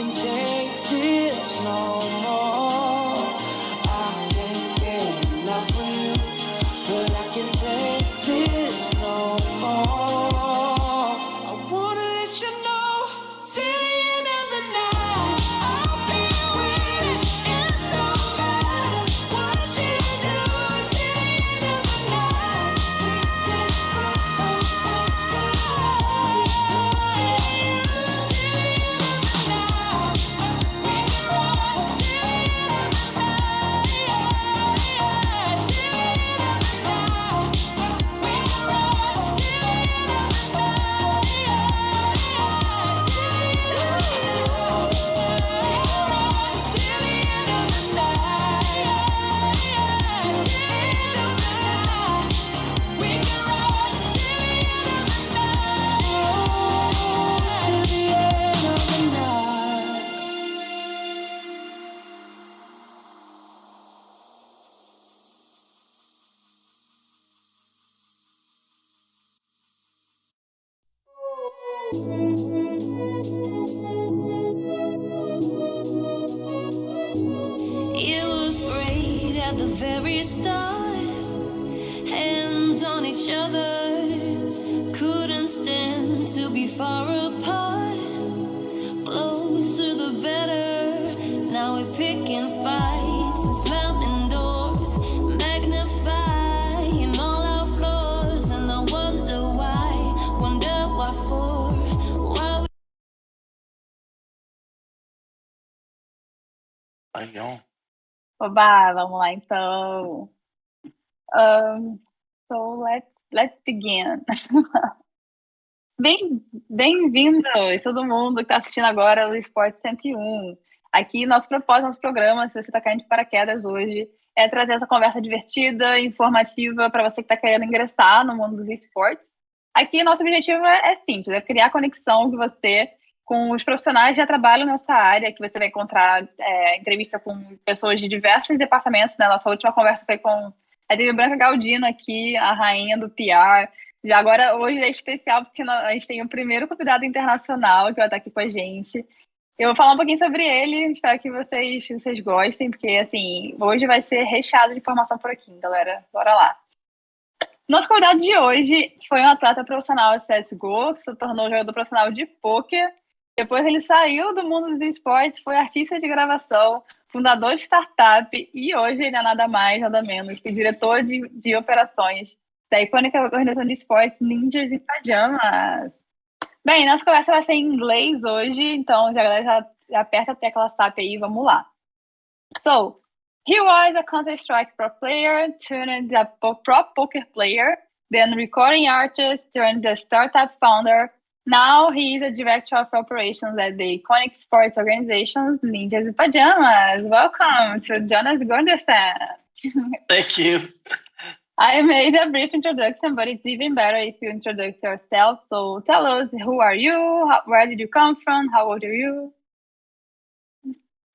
can take this no more. I can't get enough of you, but I can take this no more. I wanna let you know till the end of the night. I'll be waiting. It don't matter what you do till the end of the night. It was great at the very start, hands on each other, couldn't stand to be far apart, closer the better, now we're picking fights and slamming doors, magnifying all our flaws, and I wonder why, wonder what for, why Legal. Oba, vamos lá então. So let's begin. Bem-vindos, todo mundo que está assistindo agora o Esports101. Aqui, nosso propósito, nosso programa, se você está caindo de paraquedas hoje, é trazer essa conversa divertida, informativa, para você que está querendo ingressar no mundo dos esportes. Aqui, nosso objetivo é simples, é criar conexão de você com os profissionais que já trabalham nessa área, que você vai encontrar entrevista com pessoas de diversos departamentos, né? Nossa última conversa foi com a Branca Galdino aqui, a rainha do PR. Já agora, hoje é especial, porque a gente tem o primeiro convidado internacional que vai estar aqui com a gente. Eu vou falar um pouquinho sobre ele, espero que vocês gostem, porque, assim, hoje vai ser recheado de informação por aqui, galera. Bora lá. Nosso convidado de hoje foi um atleta profissional de CSGO, se tornou jogador profissional de pôquer. Depois ele saiu do mundo dos esportes, foi artista de gravação, fundador de startup e hoje ele é nada mais, nada menos que diretor de operações da icônica organização de esportes Ninjas e Pyjamas. Bem, nossa conversa vai ser em inglês hoje, então já aperta a tecla SAP aí, vamos lá. So, he was a Counter-Strike pro player, turned a pro poker player, then recording artist, turned the startup founder. Now he is a director of operations at the iconic sports organizations Ninjas and Pyjamas. Welcome to Jonas Gundersen. Thank you. I made a brief introduction, but it's even better if you introduce yourself. So tell us, who are you? Where did you come from? How old are you?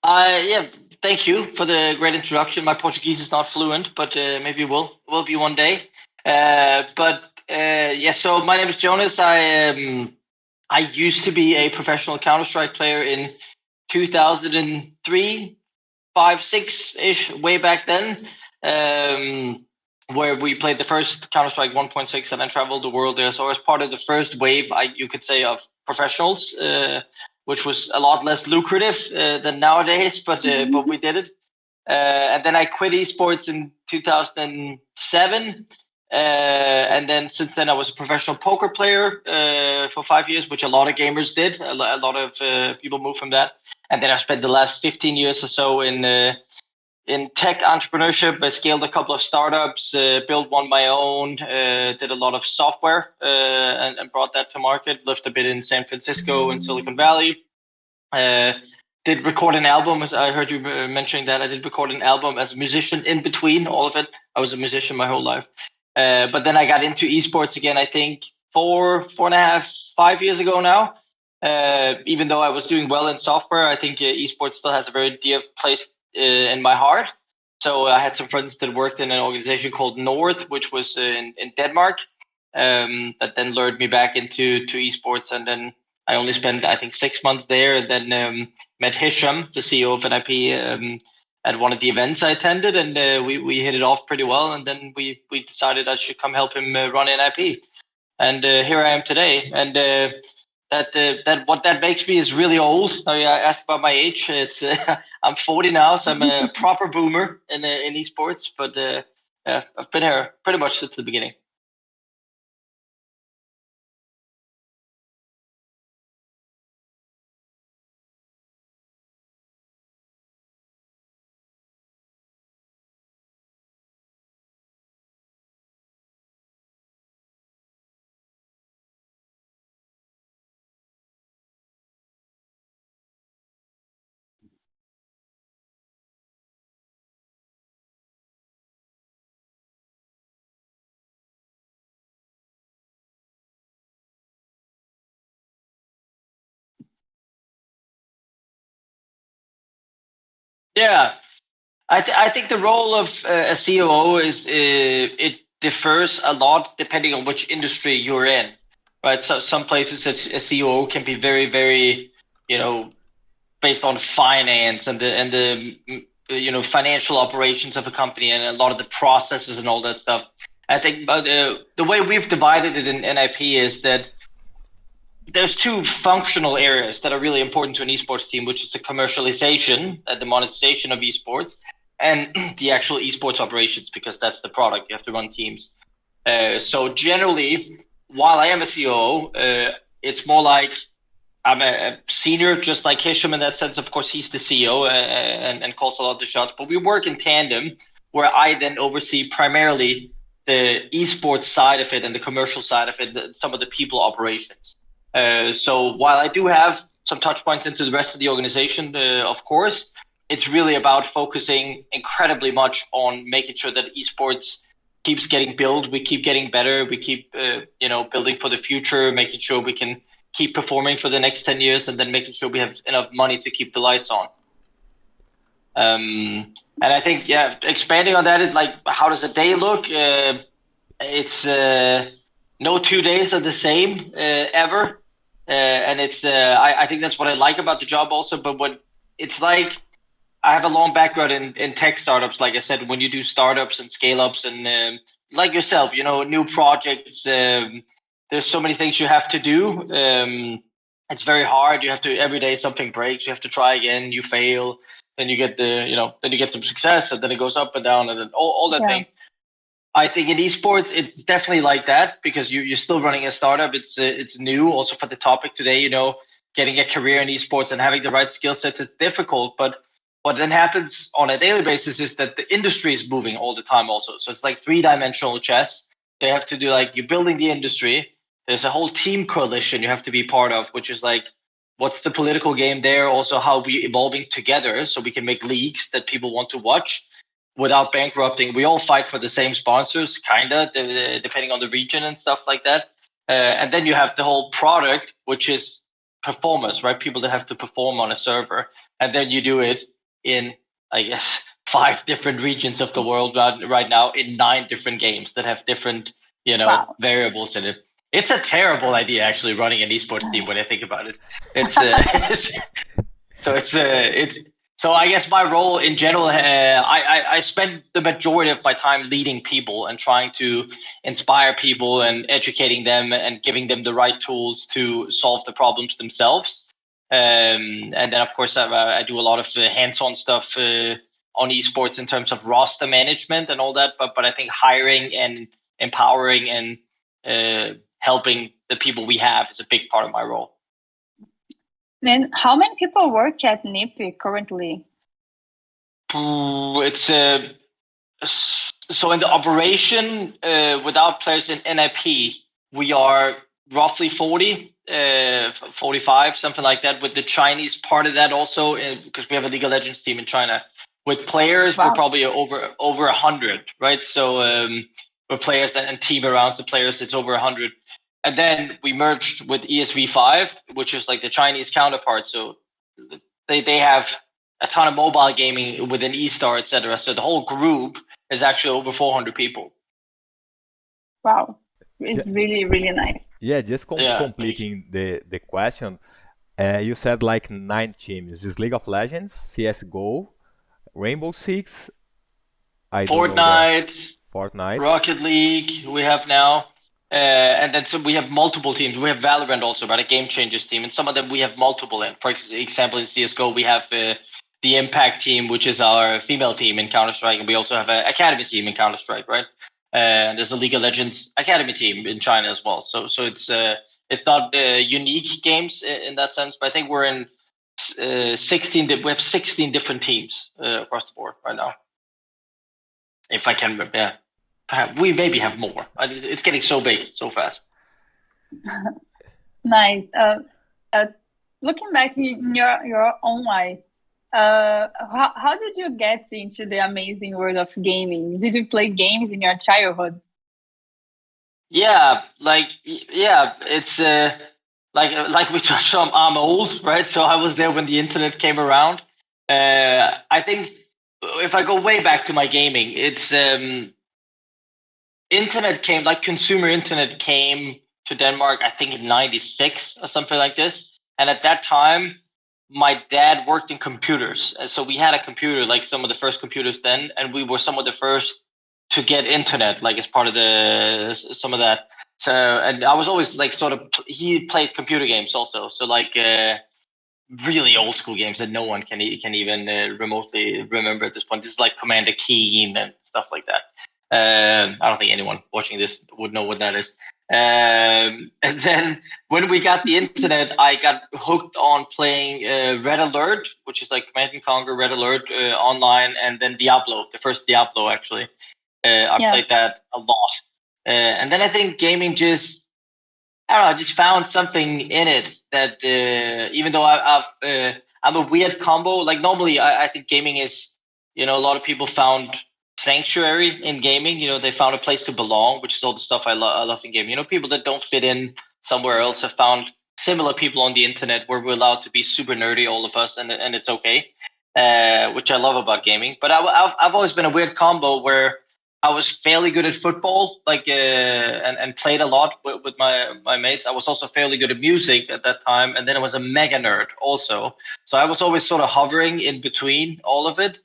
Yeah, thank you for the great introduction. My Portuguese is not fluent, but maybe it will be one day. So my name is Jonas. I used to be a professional Counter-Strike player in 2003, 5, 6-ish, way back then, where we played the first Counter-Strike 1.6 and I traveled the world there. So I was part of the first wave, you could say, of professionals, which was a lot less lucrative than nowadays, but we did it. And then I quit esports in 2007. And then since then I was a professional poker player for 5 years, which a lot of gamers did. A lot of people moved from that. And then I spent the last 15 years or so in tech entrepreneurship. I scaled a couple of startups, built one my own, did a lot of software and brought that to market. Lived a bit in San Francisco and Silicon Valley. Did record an album, as I heard you mentioning that. I did record an album as a musician in between all of it. I was a musician my whole life. But then I got into esports again, I think 4.5, 5 years ago now. Even though I was doing well in software, I think esports still has a very dear place in my heart. So I had some friends that worked in an organization called North, which was in Denmark, that then lured me back into esports. And then I only spent, I think, 6 months there, and then met Hisham, the CEO of NIP, at one of the events I attended, and we hit it off pretty well. And then we decided I should come help him run NIP, and here I am today. And that what that makes me is really old. I asked about my age. It's I'm 40 now, so I'm a proper boomer in esports. But I've been here pretty much since the beginning. Yeah, I think the role of a COO is it differs a lot depending on which industry you're in, right? So some places a COO can be very, very, based on finance and the financial operations of a company and a lot of the processes and all that stuff. I think the way we've divided it in NIP is that there's two functional areas that are really important to an esports team, which is the commercialization, the monetization of esports, and the actual esports operations, because that's the product. You have to run teams. So generally, while I am a COO, it's more like I'm a senior, just like Hisham in that sense. Of course, he's the CEO and calls a lot of the shots, but we work in tandem, where I then oversee primarily the esports side of it and the commercial side of it, some of the people operations. So while I do have some touch points into the rest of the organization, of course, it's really about focusing incredibly much on making sure that esports keeps getting built. We keep getting better. We keep, building for the future, making sure we can keep performing for the next 10 years, and then making sure we have enough money to keep the lights on. And I think, expanding on that, it's like, how does a day look? It's no 2 days are the same ever. And it's I think that's what I like about the job also. But what it's like, I have a long background in tech startups. Like I said, when you do startups and scale ups and like yourself, new projects, there's so many things you have to do. It's very hard. You have to, every day something breaks. You have to try again. You fail. Then you get then you get some success, and then it goes up and down, and then all that thing. I think in esports, it's definitely like that, because you're still running a startup. It's new also for the topic today, getting a career in esports and having the right skill sets is difficult. But what then happens on a daily basis is that the industry is moving all the time also. So it's like 3-dimensional chess. They have to do, like, you're building the industry. There's a whole team coalition you have to be part of, which is like, what's the political game there? Also, how we evolving together so we can make leagues that people want to watch without bankrupting. We all fight for the same sponsors, kinda, depending on the region and stuff like that. And then you have the whole product, which is performers, right? People that have to perform on a server. And then you do it in, I guess, 5 different regions of the world right now, in 9 different games that have different, variables in it. It's a terrible idea, actually, running an esports team when I think about it. So I guess my role in general, I spend the majority of my time leading people and trying to inspire people and educating them and giving them the right tools to solve the problems themselves. And then, of course, I do a lot of hands-on stuff on esports in terms of roster management and all that. But I think hiring and empowering and helping the people we have is a big part of my role. And how many people work at NIP currently? It's so in the operation, without players in NIP, we are roughly 40, 45, something like that, with the Chinese part of that also, because we have a League of Legends team in China. With players, we're probably over 100, right? So with players and team around the players, it's over 100. And then we merged with ESV5, which is like the Chinese counterpart. So they have a ton of mobile gaming within eStar, etc. So the whole group is actually over 400 people. Wow. It's really, really nice. Yeah, just Yeah. completing the question. You said like 9 teams. Is League of Legends, CS:GO, Rainbow Six? I don't know the Fortnite, Fortnite. Rocket League, we have now. And then so we have multiple teams. We have Valorant also, right? A game changers team. And some of them we have multiple in. For example, in CSGO, we have the Impact team, which is our female team in Counter-Strike. And we also have an Academy team in Counter-Strike, right? There's a League of Legends Academy team in China as well. So it's not unique games in that sense, but I think we're in 16. We have 16 different teams across the board right now. If I can remember, yeah. We maybe have more. It's getting so big so fast. Nice. Looking back in your own life, how did you get into the amazing world of gaming? Did you play games in your childhood? Yeah, it's like we touched on. I'm old, right? So I was there when the internet came around. I think if I go way back to my gaming, it's internet came, like consumer internet came to Denmark, I think in '96 or something like this. And at that time, my dad worked in computers, and so we had a computer, like some of the first computers then, and we were some of the first to get internet, like as part of some of that. So, and I was always like sort of, he played computer games also, so like really old school games that no one can even remotely remember at this point. This is like Commander Keen and stuff like that. I don't think anyone watching this would know what that is. And then when we got the internet, I got hooked on playing Red Alert, which is like Command and Conquer, Red Alert online, and then Diablo, the first Diablo actually. I played that a lot. And then I think gaming just, I don't know, I just found something in it that even though I'm a weird combo, like normally I think gaming is, a lot of people found sanctuary in gaming. They found a place to belong, which is all the stuff I love in gaming. People that don't fit in somewhere else have found similar people on the internet where we're allowed to be super nerdy, all of us, and it's okay, which I love about gaming. But I've always been a weird combo where I was fairly good at football, like and played a lot with my mates. I was also fairly good at music at that time, and then I was a mega nerd also. So I was always sort of hovering in between all of it.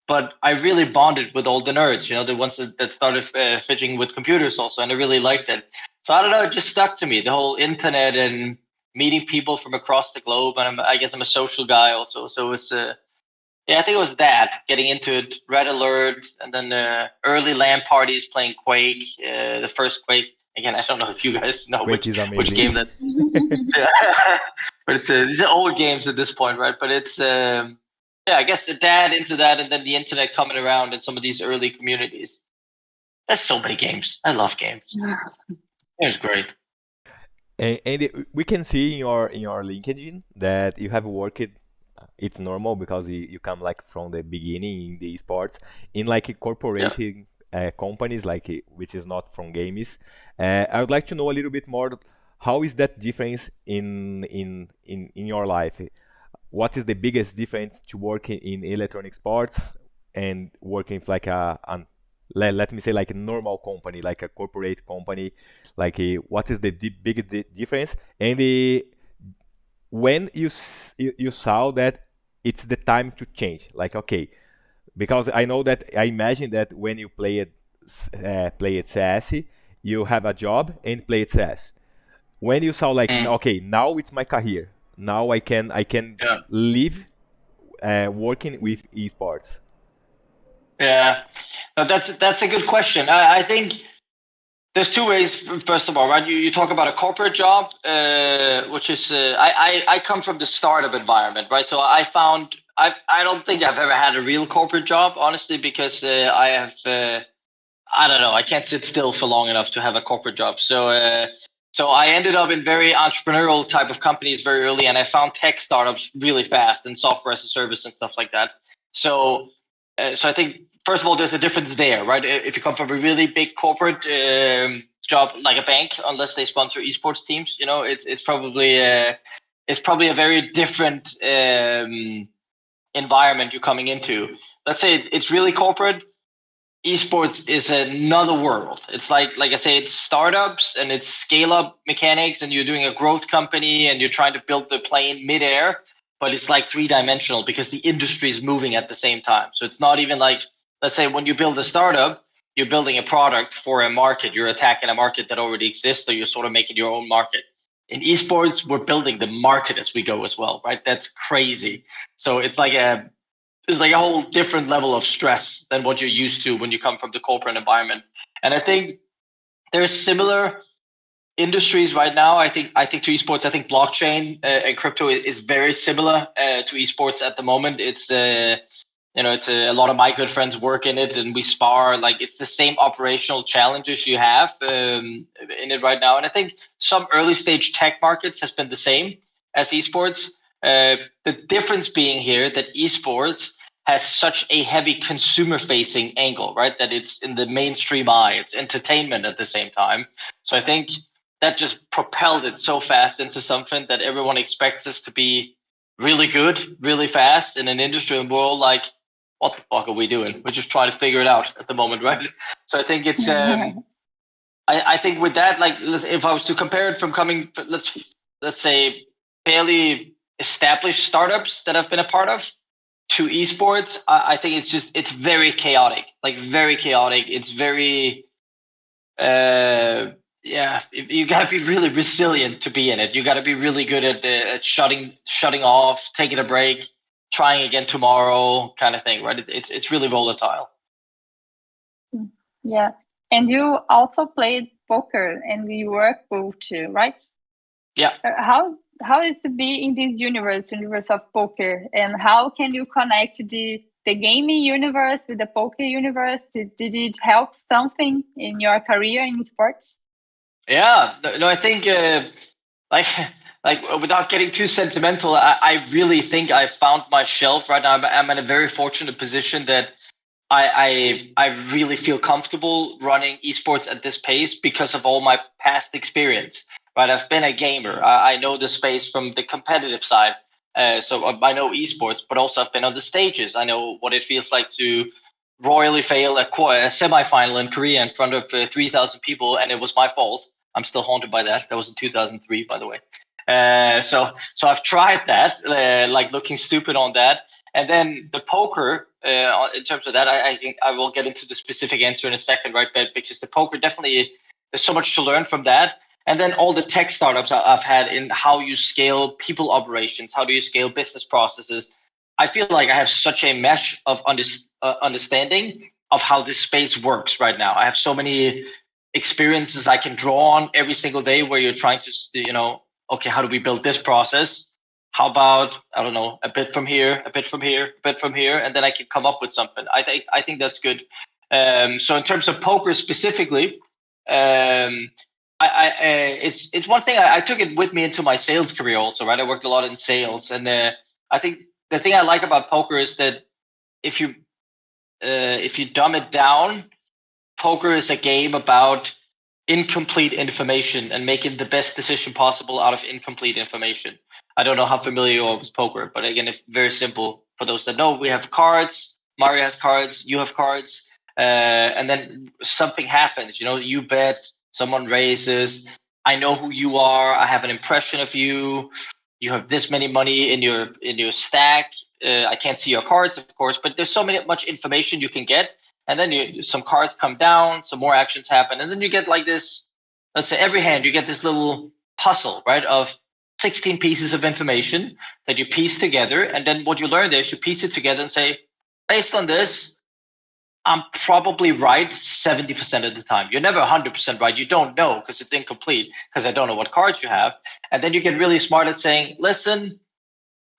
But I really bonded with all the nerds, the ones that started fidgeting with computers also, and I really liked it. So I don't know, it just stuck to me, the whole internet and meeting people from across the globe. And I guess I'm a social guy also, so it's yeah, I think it was that, getting into it, Red Alert, and then early LAN parties playing Quake, the first Quake. Again, I don't know if you guys know Quake is which amazing. game that. But these are old games at this point, right? But it's I guess the dad into that, and then the internet coming around in some of these early communities. There's so many games. I love games. It was great. And we can see in your LinkedIn that you have worked. It's normal because you come like from the beginning in the sports in like corporate companies, like which is not from games. I would like to know a little bit more. How is that difference in your life? What is the biggest difference to work in electronic sports and working with like let me say like a normal company, like a corporate company? Like what is the biggest difference? And when you saw that it's the time to change, like okay, because I imagine that when you play it CS, you have a job and play it CS. When you saw like okay, now it's my career, now I can live working with esports. Yeah, no, that's a good question. I think there's two ways. First of all, right, you talk about a corporate job, which is I come from the startup environment, right? So I found I don't think I've ever had a real corporate job, honestly, because I have I don't know, I can't sit still for long enough to have a corporate job. So I ended up in very entrepreneurial type of companies very early, and I found tech startups really fast and software as a service and stuff like that. So I think first of all, there's a difference there, right? If you come from a really big corporate job like a bank, unless they sponsor esports teams, it's probably a very different environment you're coming into. Let's say it's really corporate. esports is another world. It's like I say, it's startups and it's scale up mechanics, and you're doing a growth company and you're trying to build the plane midair, but it's like 3-dimensional because the industry is moving at the same time. So it's not even like, let's say when you build a startup, you're building a product for a market, you're attacking a market that already exists, or you're sort of making your own market. In esports, we're building the market as we go as well, right? That's crazy. So it's like a whole different level of stress than what you're used to when you come from the corporate environment. And I think there's similar industries right now. I think to esports, I think blockchain and crypto is very similar to esports at the moment. It's it's a lot of my good friends work in it, and we spar. Like, it's the same operational challenges you have in it right now. And I think some early stage tech markets has been the same as esports. The difference being here that esports has such a heavy consumer facing angle, right? That it's in the mainstream eye, it's entertainment at the same time. So I think that just propelled it so fast into something that everyone expects us to be really good, really fast in an industry, and we're all like, what the fuck are we doing? We're just trying to figure it out at the moment, right? So I think it's, I think with that, like, if I was to compare it from coming, let's say, fairly established startups that I've been a part of to esports, I think it's very chaotic, like very chaotic. It's very, you got to be really resilient to be in it. You got to be really good at shutting off, taking a break, trying again tomorrow, kind of thing, right? It's really volatile. Yeah, and you also played poker, and you work both too, right? Yeah. How is to be in this universe of poker, and how can you connect the gaming universe with the poker universe? Did it help something in your career in sports? Yeah, no, I think like without getting too sentimental, I really think I found my shelf right now. I'm in a very fortunate position that I really feel comfortable running esports at this pace because of all my past experience. Right, I've been a gamer. I know the space from the competitive side. So I know esports, but also I've been on the stages. I know what it feels like to royally fail a semifinal in Korea in front of 3,000 people, and it was my fault. I'm still haunted by that. That was in 2003, by the way. So I've tried that, like looking stupid on that. And then the poker, in terms of that, I think I will get into the specific answer in a second, right? But because the poker definitely, there's so much to learn from that. And then all the tech startups I've had in how you scale people operations, how do you scale business processes. I feel like I have such a mesh of understanding of how this space works right now. I have so many experiences I can draw on every single day where you're trying to, okay, how do we build this process? How about, I don't know, a bit from here, a bit from here, a bit from here, and then I can come up with something. I think that's good. So in terms of poker specifically, it's one thing. I took it with me into my sales career also, right? I worked a lot in sales, and I think the thing I like about poker is that if you dumb it down, poker is a game about incomplete information and making the best decision possible out of incomplete information. I don't know how familiar you are with poker, but again, it's very simple. For those that know, we have cards. Mario has cards. You have cards, and then something happens. You bet. Someone raises. I know who you are. I have an impression of you. You have this many money in your stack. I can't see your cards, of course, but there's so much information you can get. And then some cards come down, some more actions happen, and then you get like this. Let's say every hand you get this little puzzle, right, of 16 pieces of information that you piece together. And then what you learn is you piece it together and say, based on this, I'm probably right 70% of the time. You're never 100% right. You don't know because it's incomplete, because I don't know what cards you have. And then you get really smart at saying, listen,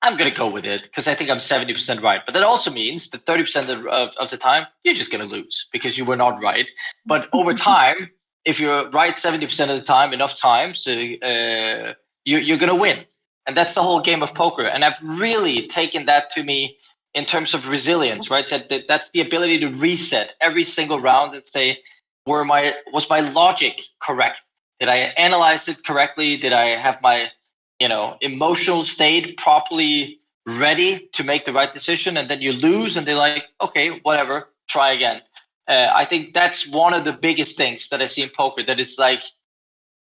I'm going to go with it because I think I'm 70% right. But that also means that 30% of the time, you're just going to lose because you were not right. But over time, if you're right 70% of the time, enough times, you're going to win. And that's the whole game of poker. And I've really taken that to me in terms of resilience, right? That's the ability to reset every single round and say, was my logic correct? Did I analyze it correctly? Did I have my emotional state properly ready to make the right decision? And then you lose and they're like, okay, whatever, try again. I think that's one of the biggest things that I see in poker, that it's like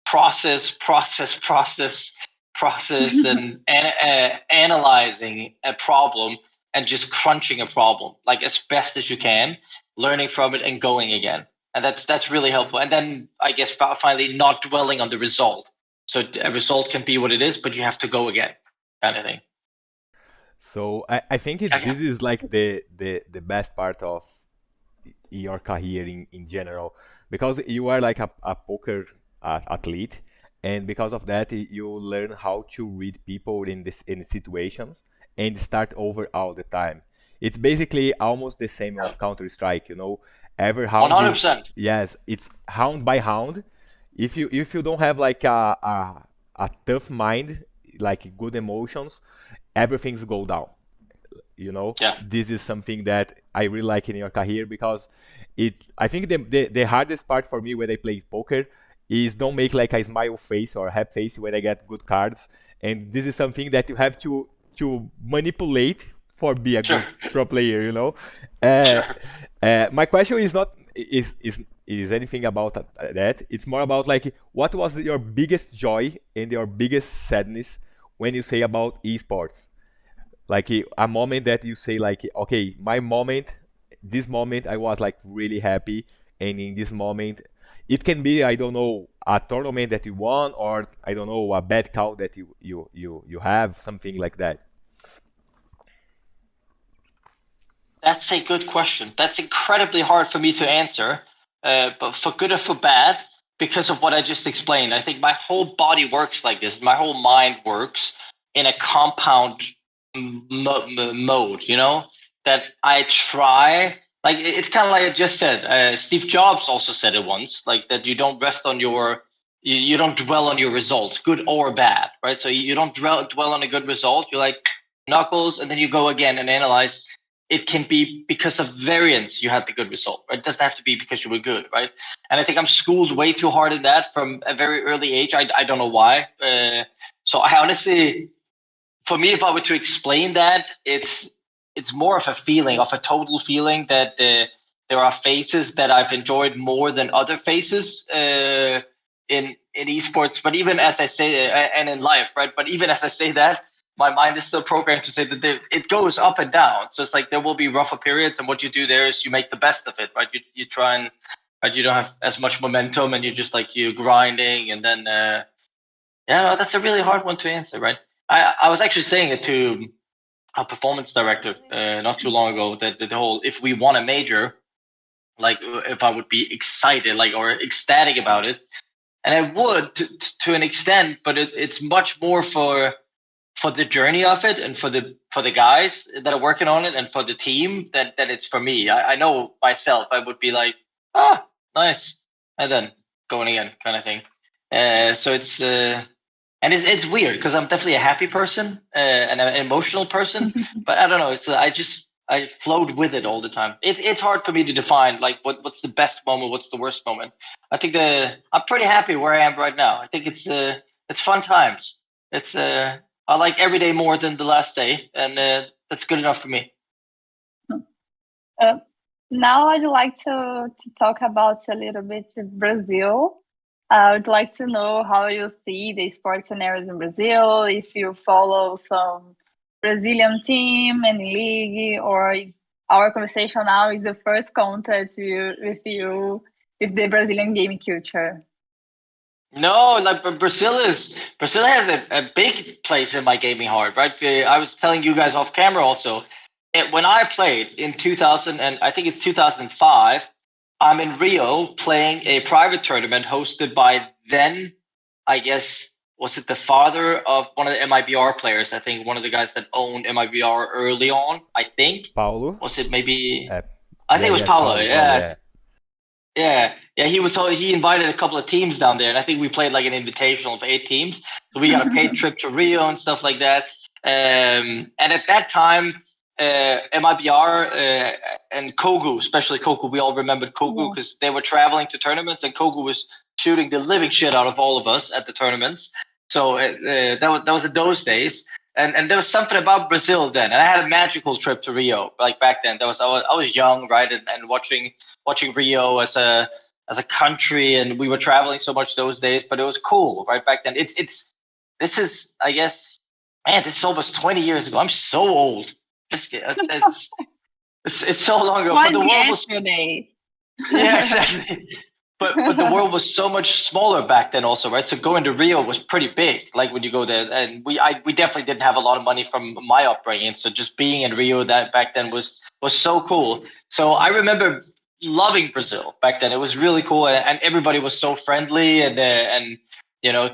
process, and analyzing a problem and just crunching a problem like as best as you can, learning from it and going again. And that's really helpful. And then I guess finally not dwelling on the result. So a result can be what it is, but you have to go again, kind of thing. So I think this is like the best part of your career in general, because you are like a poker athlete, and because of that you learn how to read people in situations and start over all the time. It's basically almost the same of Counter-Strike, you know. Every round is, 100%. yes, it's round by round. If you don't have like a tough mind, like good emotions, everything's go down, you know. Yeah. This is something that I really like in your career, because I think the hardest part for me when I play poker is don't make like a smile face or a happy face when I get good cards, and this is something that you have to manipulate for be a Sure. good pro player, you know. My question is not is anything about that. It's more about like, what was your biggest joy and your biggest sadness when you say about esports? Like a moment that you say like, okay, this moment I was like really happy, and in this moment it can be, I don't know, a tournament that you won, or I don't know, a bad call that you have, something like that. That's a good question. That's incredibly hard for me to answer, but for good or for bad, because of what I just explained. I think my whole body works like this. My whole mind works in a compound mode, you know, that I try. Like, it's kind of like I just said. Steve Jobs also said it once, like that you don't rest on you don't dwell on your results, good or bad, right? So you don't dwell on a good result. You're like knuckles, and then you go again and analyze. It can be because of variance you had the good result, right? It doesn't have to be because you were good, right? And I think I'm schooled way too hard in that from a very early age. I don't know why. So I honestly, for me, if I were to explain that, it's more of a feeling, of a total feeling that there are phases that I've enjoyed more than other phases in esports. But even as I say, and in life, right? But even as I say that, my mind is still programmed to say that it goes up and down. So it's like there will be rougher periods, and what you do there is you make the best of it, right? You try and, right, you don't have as much momentum, and you're just like you grinding, and then no, that's a really hard one to answer, right? I was actually saying it to a performance director not too long ago, that the whole, if we won a major, like if I would be excited, like, or ecstatic about it, and I would to an extent, but it's much more for the journey of it, and for the guys that are working on it, and for the team, that it's for me. I know myself, I would be like, nice, and then going again, kind of thing. So it's and it's weird, because I'm definitely a happy person and an emotional person, but I don't know. It's I flowed with it all the time. It's hard for me to define like what's the best moment, what's the worst moment. I think I'm pretty happy where I am right now. I think it's fun times. It's I like every day more than the last day, and that's good enough for me. Now I'd like to talk about a little bit Brazil. I would like to know how you see the sports scenarios in Brazil, if you follow some Brazilian team, any league, or is our conversation now is the first contact with the Brazilian gaming culture. No, like Brazil has a big place in my gaming heart, right? I was telling you guys off camera also. When I played in 2000, and I think it's 2005, I'm in Rio playing a private tournament hosted by then, I guess, was it the father of one of the MIBR players? I think one of the guys that owned MIBR early on, I think. Paulo? Was it maybe? Uh, I think it was yes, Paulo, Paulo, yeah. Yeah. He invited a couple of teams down there, and I think we played like an invitational of 8 teams. So we got a paid trip to Rio and stuff like that. And at that time, MIBR and Kogu, especially Kogu, we all remembered Kogu because they were traveling to tournaments, and Kogu was shooting the living shit out of all of us at the tournaments. So that was in those days. And there was something about Brazil then, and I had a magical trip to Rio. Like back then, I was young, right, and watching Rio as a country, and we were traveling so much those days. But it was cool, right, back then. This is, I guess, man, this is almost 20 years ago. I'm so old. It's so long ago. But the world was yesterday. yeah, exactly. But the world was so much smaller back then, also, right? So going to Rio was pretty big. Like when you go there, and we definitely didn't have a lot of money from my upbringing. So just being in Rio that back then was so cool. So I remember loving Brazil back then. It was really cool, and everybody was so friendly and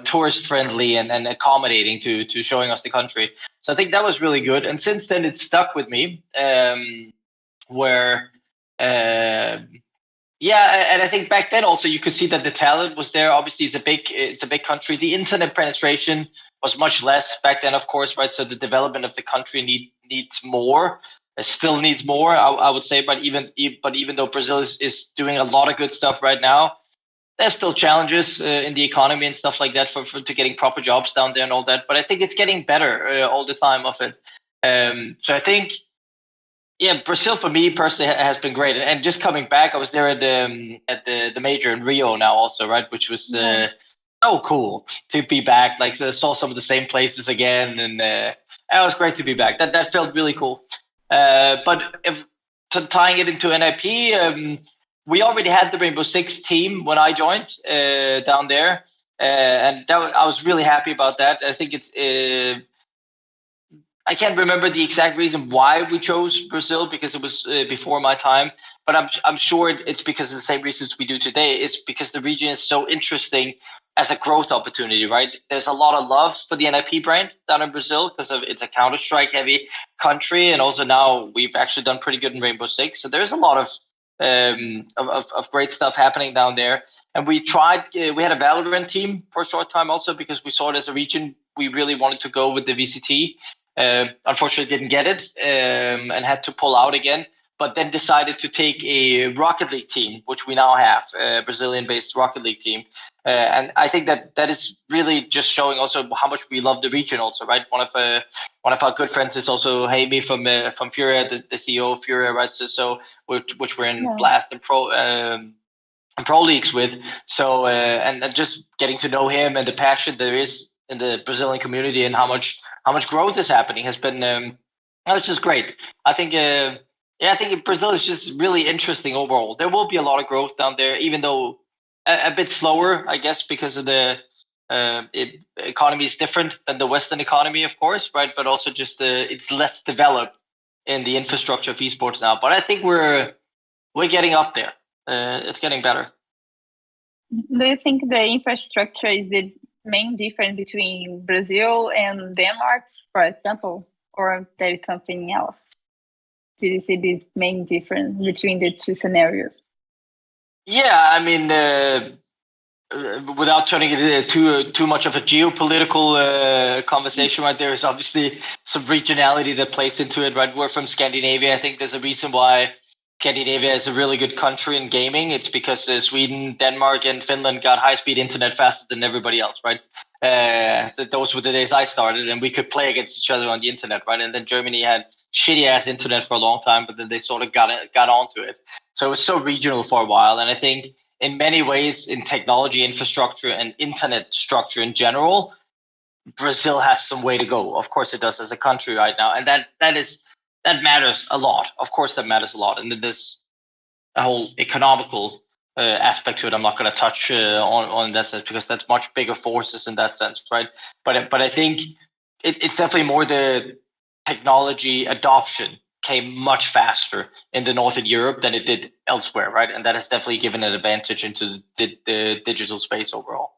tourist friendly and accommodating to showing us the country. So I think that was really good. And since then, it stuck with me. Where. Yeah, and I think back then also you could see that the talent was there. Obviously, it's a big country. The internet penetration was much less back then, of course, right? So the development of the country needs more. It still needs more, I would say. But even though Brazil is doing a lot of good stuff right now, there's still challenges in the economy and stuff like that for to getting proper jobs down there and all that. But I think it's getting better all the time of it. So I think. Yeah, Brazil for me personally has been great, and just coming back, I was there at the major in Rio now also, right, which was so cool to be back. Like saw some of the same places again, and it was great to be back. That felt really cool. But if tying it into NIP, we already had the Rainbow Six team when I joined down there, and I was really happy about that. I think it's. I can't remember the exact reason why we chose Brazil because it was before my time, but I'm sure it's because of the same reasons we do today. It's because the region is so interesting as a growth opportunity, right? There's a lot of love for the NIP brand down in Brazil because it's a Counter-Strike heavy country, and also now we've actually done pretty good in Rainbow Six. So there's a lot of great stuff happening down there. And we tried. We had a Valorant team for a short time also because we saw it as a region we really wanted to go with the VCT. Unfortunately, didn't get it and had to pull out again. But then decided to take a Rocket League team, which we now have, a Brazilian-based Rocket League team. And I think that is really just showing also how much we love the region. Also, right? One of our good friends is also Jaime from Furia, the CEO of Furia, right? So which we're in Blast and Pro leagues with. So and just getting to know him and the passion there is in the Brazilian community and how much growth is happening has been it's just great. I think I think Brazil is just really interesting overall. There will be a lot of growth down there, even though a bit slower, I guess, because of the economy is different than the Western economy, of course, right? But also just it's less developed in the infrastructure of esports now. But I think we're getting up there. It's getting better. Do you think the infrastructure is the main difference between Brazil and Denmark, for example, or there is something else? Do you see this main difference between the two scenarios? Yeah, I mean, without turning it into too much of a geopolitical conversation, right? There is obviously some regionality that plays into it, right? We're from Scandinavia. I think there's a reason why Scandinavia is a really good country in gaming. It's because Sweden, Denmark, and Finland got high-speed internet faster than everybody else, right? Those were the days I started, and we could play against each other on the internet, right? And then Germany had shitty-ass internet for a long time, but then they sort of got onto it. So it was so regional for a while, and I think in many ways, in technology infrastructure and internet structure in general, Brazil has some way to go. Of course, it does as a country right now, and that matters a lot. Of course, that matters a lot. And then there's a whole economical aspect to it. I'm not going to touch on that sense because that's much bigger forces in that sense, right? But I think it's definitely more the technology adoption came much faster in the Northern Europe than it did elsewhere, right? And that has definitely given an advantage into the digital space overall.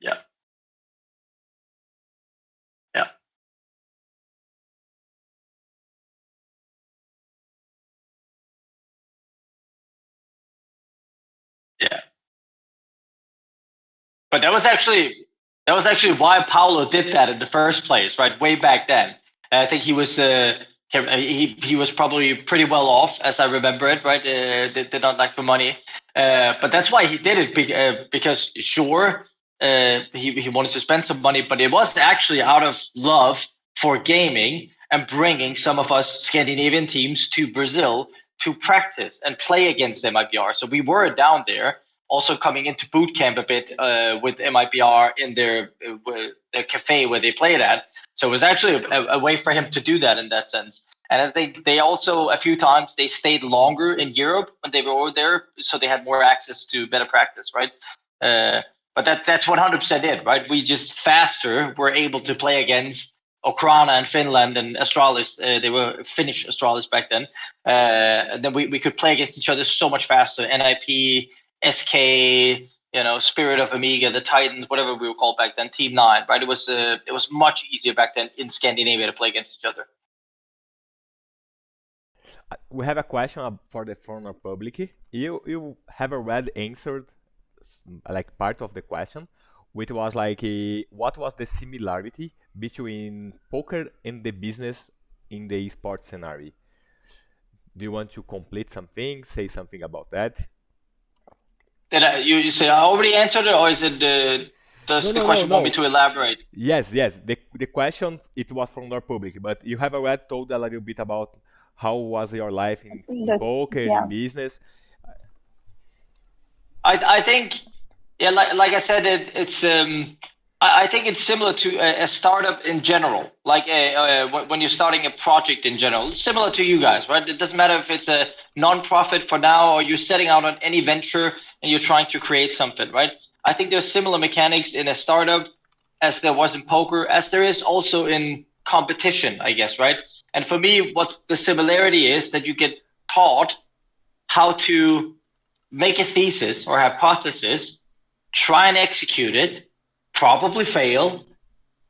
Yeah. Yeah. Yeah. But that was actually That was actually why Paulo did that in the first place, right? Way back then. I think he was probably pretty well off, as I remember it, right? Did not lack for money, but that's why he did it because sure, he wanted to spend some money, but it was actually out of love for gaming and bringing some of us Scandinavian teams to Brazil to practice and play against MIBR. So we were down there, also coming into boot camp a bit with MIBR in their cafe where they played at. So it was actually a way for him to do that in that sense. And I think they also, a few times, they stayed longer in Europe when they were over there, so they had more access to better practice, right? But that's 100% it, right? We just faster were able to play against Okrana and Finland and Astralis. They were Finnish Astralis back then. And then we could play against each other so much faster. NIP, SK, Spirit of Amiga, the Titans, whatever we were called back then, Team 9, right? It was much easier back then in Scandinavia to play against each other. We have a question for the former public. You have already answered like part of the question, which was like, what was the similarity between poker and the business in the esports scenario? Do you want to complete something, say something about that? You say I already answered it, or is it does the question want me to elaborate? Yes. The question, it was from our public, but you have already told a little bit about how was your life in poker, in business. I think, yeah, like I said, it's I think it's similar to a startup in general, like when you're starting a project in general. It's similar to you guys, right? It doesn't matter if it's a non-profit for now or you're setting out on any venture and you're trying to create something, right? I think there's similar mechanics in a startup as there was in poker, as there is also in competition, I guess, right? And for me, what the similarity is that you get taught how to make a thesis or hypothesis, try and execute it, probably fail,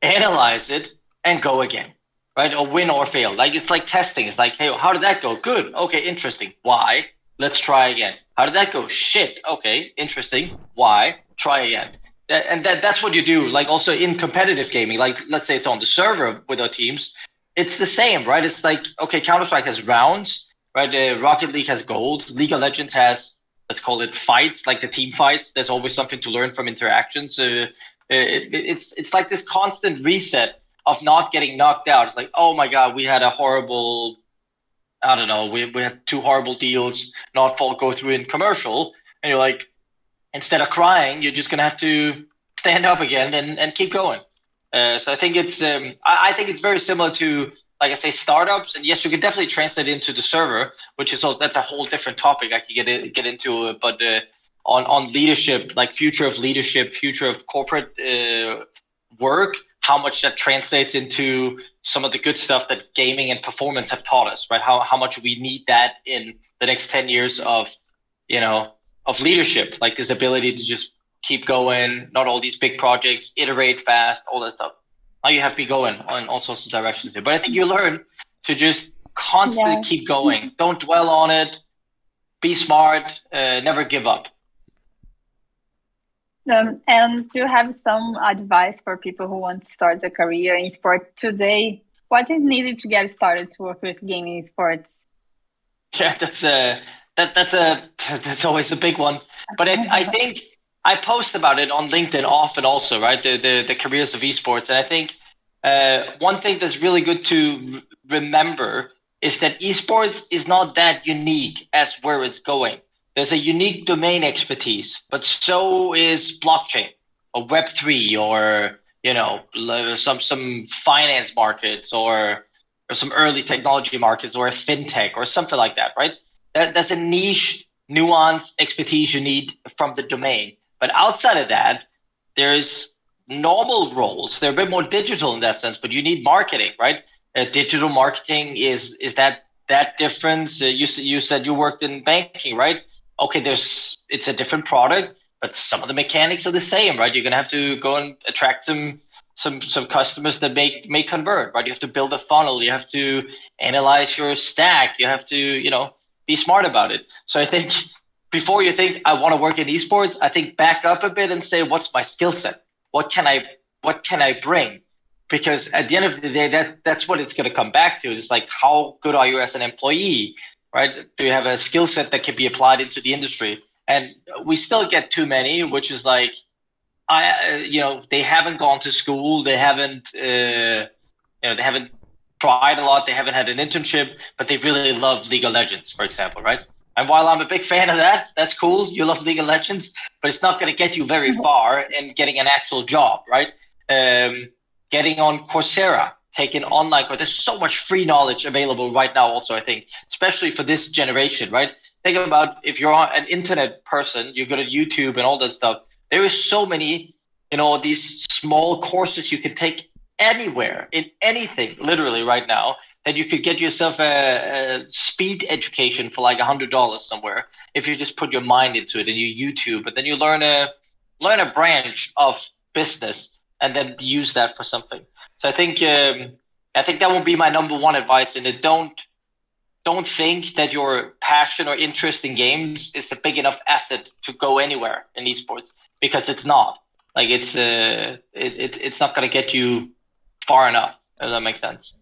analyze it, and go again, right? Or win or fail. Like it's like testing. It's like, hey, how did that go? Good. Okay, interesting. Why? Let's try again. How did that go? Shit. Okay, interesting. Why? Try again. That's what you do. Like also in competitive gaming, like let's say it's on the server with our teams, it's the same, right? It's like, okay, Counter-Strike has rounds, right? Rocket League has gold. League of Legends has, let's call it fights, like the team fights. There's always something to learn from interactions. It's like this constant reset of not getting knocked out. It's like, oh my God, we had a horrible, I don't know, we had 2 horrible deals, not go through in commercial. And you're like, instead of crying, you're just going to have to stand up again and keep going. So I think it's very similar to, like I say, startups. And yes, you can definitely translate into the server, which is that's a whole different topic I could get into. But on leadership, like future of leadership, future of corporate work, how much that translates into some of the good stuff that gaming and performance have taught us, right? How much we need that in the next 10 years of leadership, like this ability to just keep going, not all these big projects, iterate fast, all that stuff. Now you have to be going on all sorts of directions here. But I think you learn to just constantly keep going. Don't dwell on it. Be smart. Never give up. And do you have some advice for people who want to start a career in sport today? What is needed to get started to work with gaming sports? Yeah, that's always a big one. But I think I post about it on LinkedIn often also, right? The careers of esports. And I think one thing that's really good to remember is that esports is not that unique as where it's going. There's a unique domain expertise, but so is blockchain or Web3 or, some finance markets or some early technology markets or a fintech or something like that, right? There's a niche, nuanced expertise you need from the domain. But outside of that, there's normal roles. They're a bit more digital in that sense, but you need marketing, right? Digital marketing is that difference. You said you worked in banking, right? Okay, it's a different product, but some of the mechanics are the same, right? You're gonna have to go and attract some customers that may convert, right? You have to build a funnel. You have to analyze your stack. You have to, be smart about it. So I think before you think I want to work in esports, I think back up a bit and say, what's my skill set? What can I what can I bring? Because at the end of the day, that's what it's going to come back to. It's like, how good are you as an employee, right? Do you have a skill set that can be applied into the industry? And we still get too many, which is like, they haven't gone to school, they haven't, they haven't tried a lot, they haven't had an internship, but they really love League of Legends, for example, right? And while I'm a big fan of that, that's cool. You love League of Legends, but it's not going to get you very far in getting an actual job, right? Getting on Coursera, taking online course. There's so much free knowledge available right now also, I think, especially for this generation, right? Think about if you're an internet person, you go to YouTube and all that stuff. There is so many, these small courses you can take anywhere, in anything, literally right now, that you could get yourself a speed education for like $100 somewhere if you just put your mind into it and you YouTube, and then you learn a branch of business and then use that for something. So I think that would be my number one advice. And don't think that your passion or interest in games is a big enough asset to go anywhere in esports, because it's not. Like it's not going to get you far enough. Does that make sense?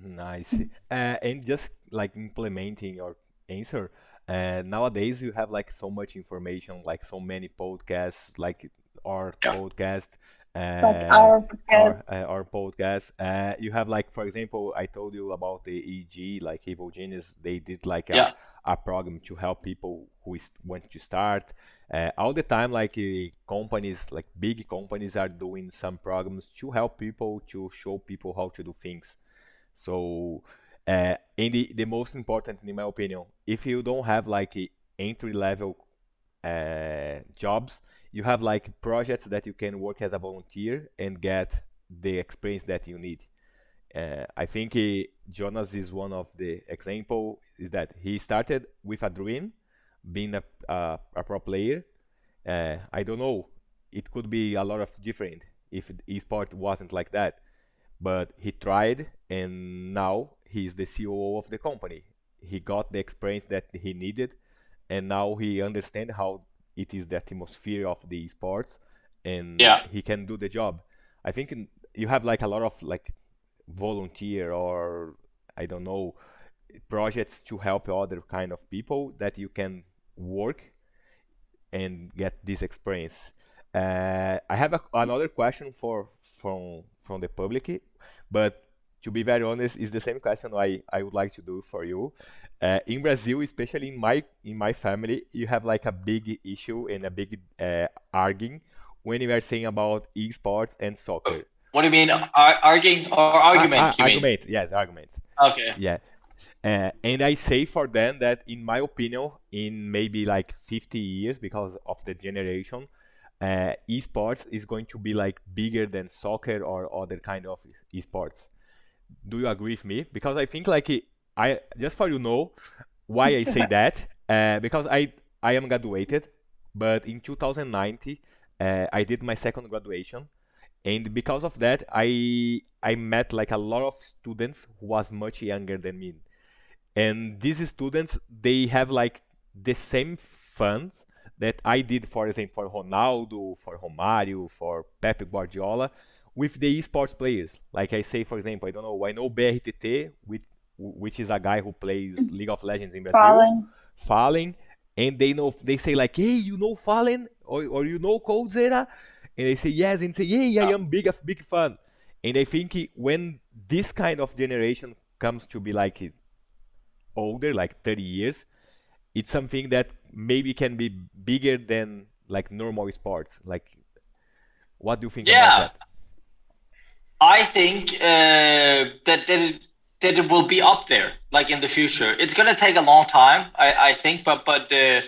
Nice. And just like implementing your answer, nowadays you have like so much information, like so many podcasts, like our podcast, Like our podcast. our podcast. You have like, for example, I told you about the EG, like Evil Genius. They did like a program to help people who want to start. All the time, like companies, like big companies, are doing some programs to help people, to show people how to do things. So, and the most important, in my opinion, if you don't have like entry level jobs, you have like projects that you can work as a volunteer and get the experience that you need. I think Jonas is one of the example. Is that he started with a dream, being a pro player. I don't know. It could be a lot of different if esport wasn't like that. But he tried, and now he's the COO of the company. He got the experience that he needed, and now he understands how it is the atmosphere of the sports, and he can do the job. I think you have like a lot of like volunteer, or I don't know, projects to help other kind of people that you can work and get this experience. I have another question from the public, but to be very honest, it's the same question I would like to do for you. In Brazil, especially in my family, you have like a big issue and a big arguing when you are saying about esports and soccer. What do you mean, arguing or argument? You mean? Arguments, yes, arguments. Okay. Yeah. And I say for them that, in my opinion, in maybe like 50 years, because of the generation, esports is going to be like bigger than soccer or other kind of esports. Do you agree with me? Because I think like I just for you know why I say that, because I am graduated, but in 2019 I did my second graduation, and because of that I met like a lot of students who was much younger than me, and these students, they have like the same funds that I did, for example, for Ronaldo, for Romário, for Pep Guardiola, with the esports players. Like I say, for example, I don't know, I know BRTT, which is a guy who plays League of Legends in Brazil, Fallen, and they say like, hey, you know Fallen, or you know Coldzera, and they say yes, and say, hey, I am a big fan. And I think when this kind of generation comes to be like older, like 30 years, it's something that maybe can be bigger than like normal sports. Like, what do you think about that? I think that it will be up there, like in the future. It's gonna take a long time, I think, but there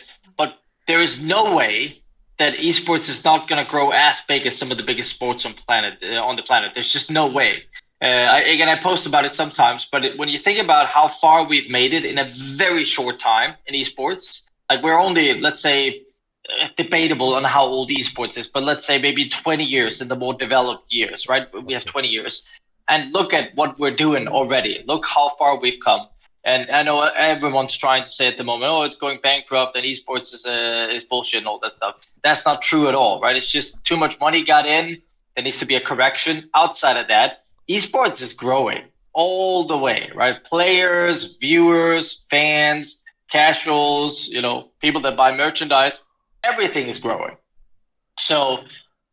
is no way that esports is not gonna grow as big as some of the biggest sports on the planet. There's just no way. I post about it sometimes, but when you think about how far we've made it in a very short time in esports, like we're only, let's say, debatable on how old esports is, but let's say maybe 20 years in the more developed years, right? We have 20 years. And look at what we're doing already. Look how far we've come. And I know everyone's trying to say at the moment, oh, it's going bankrupt and esports is bullshit and all that stuff. That's not true at all, right? It's just too much money got in. there needs to be a correction. Outside of that, esports is growing all the way, right? Players, viewers, fans, casuals, people that buy merchandise, everything is growing. So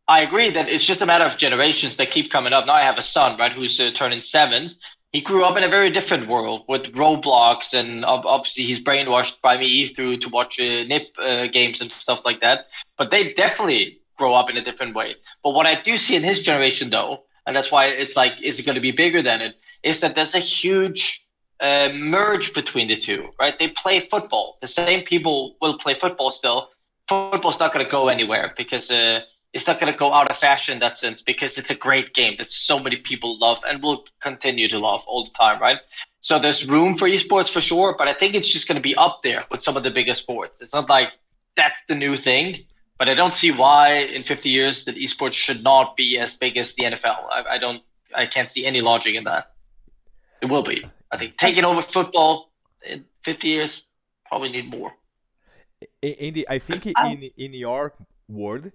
I agree that it's just a matter of generations that keep coming up. Now I have a son, right, who's turning 7. He grew up in a very different world with Roblox, and obviously he's brainwashed by me to watch NIP games and stuff like that. But they definitely grow up in a different way. But what I do see in his generation, though, and that's why it's like, is it going to be bigger than it, is that there's a huge merge between the two, right? They play football. The same people will play football still. Football's not going to go anywhere because it's not going to go out of fashion in that sense, because it's a great game that so many people love and will continue to love all the time, right? So there's room for esports for sure, but I think it's just going to be up there with some of the biggest sports. It's not like that's the new thing, but I don't see why in 50 years that esports should not be as big as the NFL. I can't see any logic in that. It will be. I think taking over football in 50 years probably need more. I think in your world,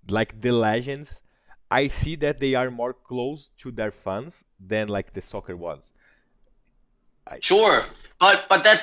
like the legends, I see that they are more close to their fans than like the soccer was. Sure, but that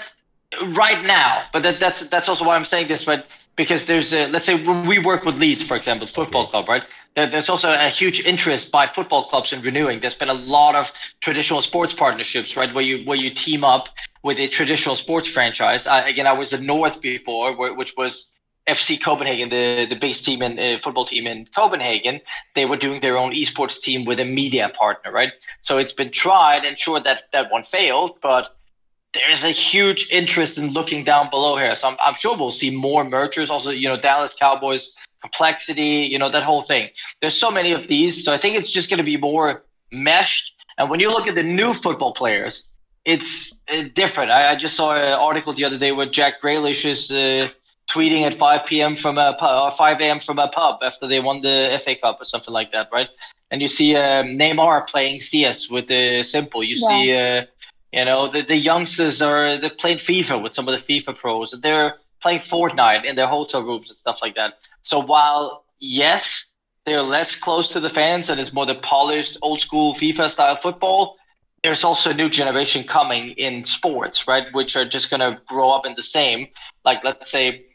right now, but that's also why I'm saying this, right? Because there's let's say when we work with Leeds, for example, football club, right? There's also a huge interest by football clubs in renewing. There's been a lot of traditional sports partnerships, right, where you team up with a traditional sports franchise. I was in North before, which was FC Copenhagen, the biggest team in football team in Copenhagen. They were doing their own esports team with a media partner, right? So it's been tried, and sure that one failed, but there is a huge interest in looking down below here. So I'm sure we'll see more mergers. Also, Dallas Cowboys, Complexity, that whole thing. There's so many of these, so I think it's just going to be more meshed. And when you look at the new football players, it's different. I just saw an article the other day where Jack Grealish is tweeting at 5 p.m. from a 5 a.m. from a pub after they won the FA Cup or something like that, right? And you see Neymar playing CS with Simple. You see, the youngsters they're playing FIFA with some of the FIFA pros, and they're playing Fortnite in their hotel rooms and stuff like that. So while, yes, they're less close to the fans and it's more the polished, old school FIFA style football, there's also a new generation coming in sports, right? Which are just going to grow up in the same. Like, let's say,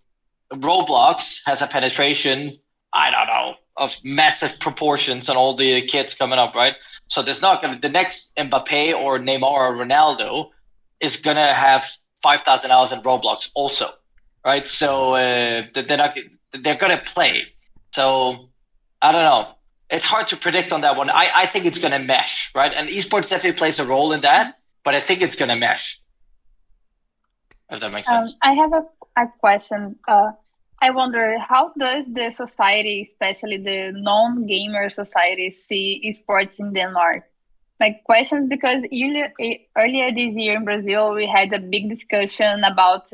Roblox has a penetration, I don't know, of massive proportions on all the kids coming up, right? So there's not going to, the next Mbappe or Neymar or Ronaldo is going to have 5,000 hours in Roblox also, right? So they're going to play. So I don't know. It's hard to predict on that one. I think it's going to mesh, right? And esports definitely plays a role in that, but I think it's going to mesh. If that makes sense. I have a question. I wonder, how does the society, especially the non-gamer society, see esports in Denmark? My question is because earlier this year in Brazil, we had a big discussion about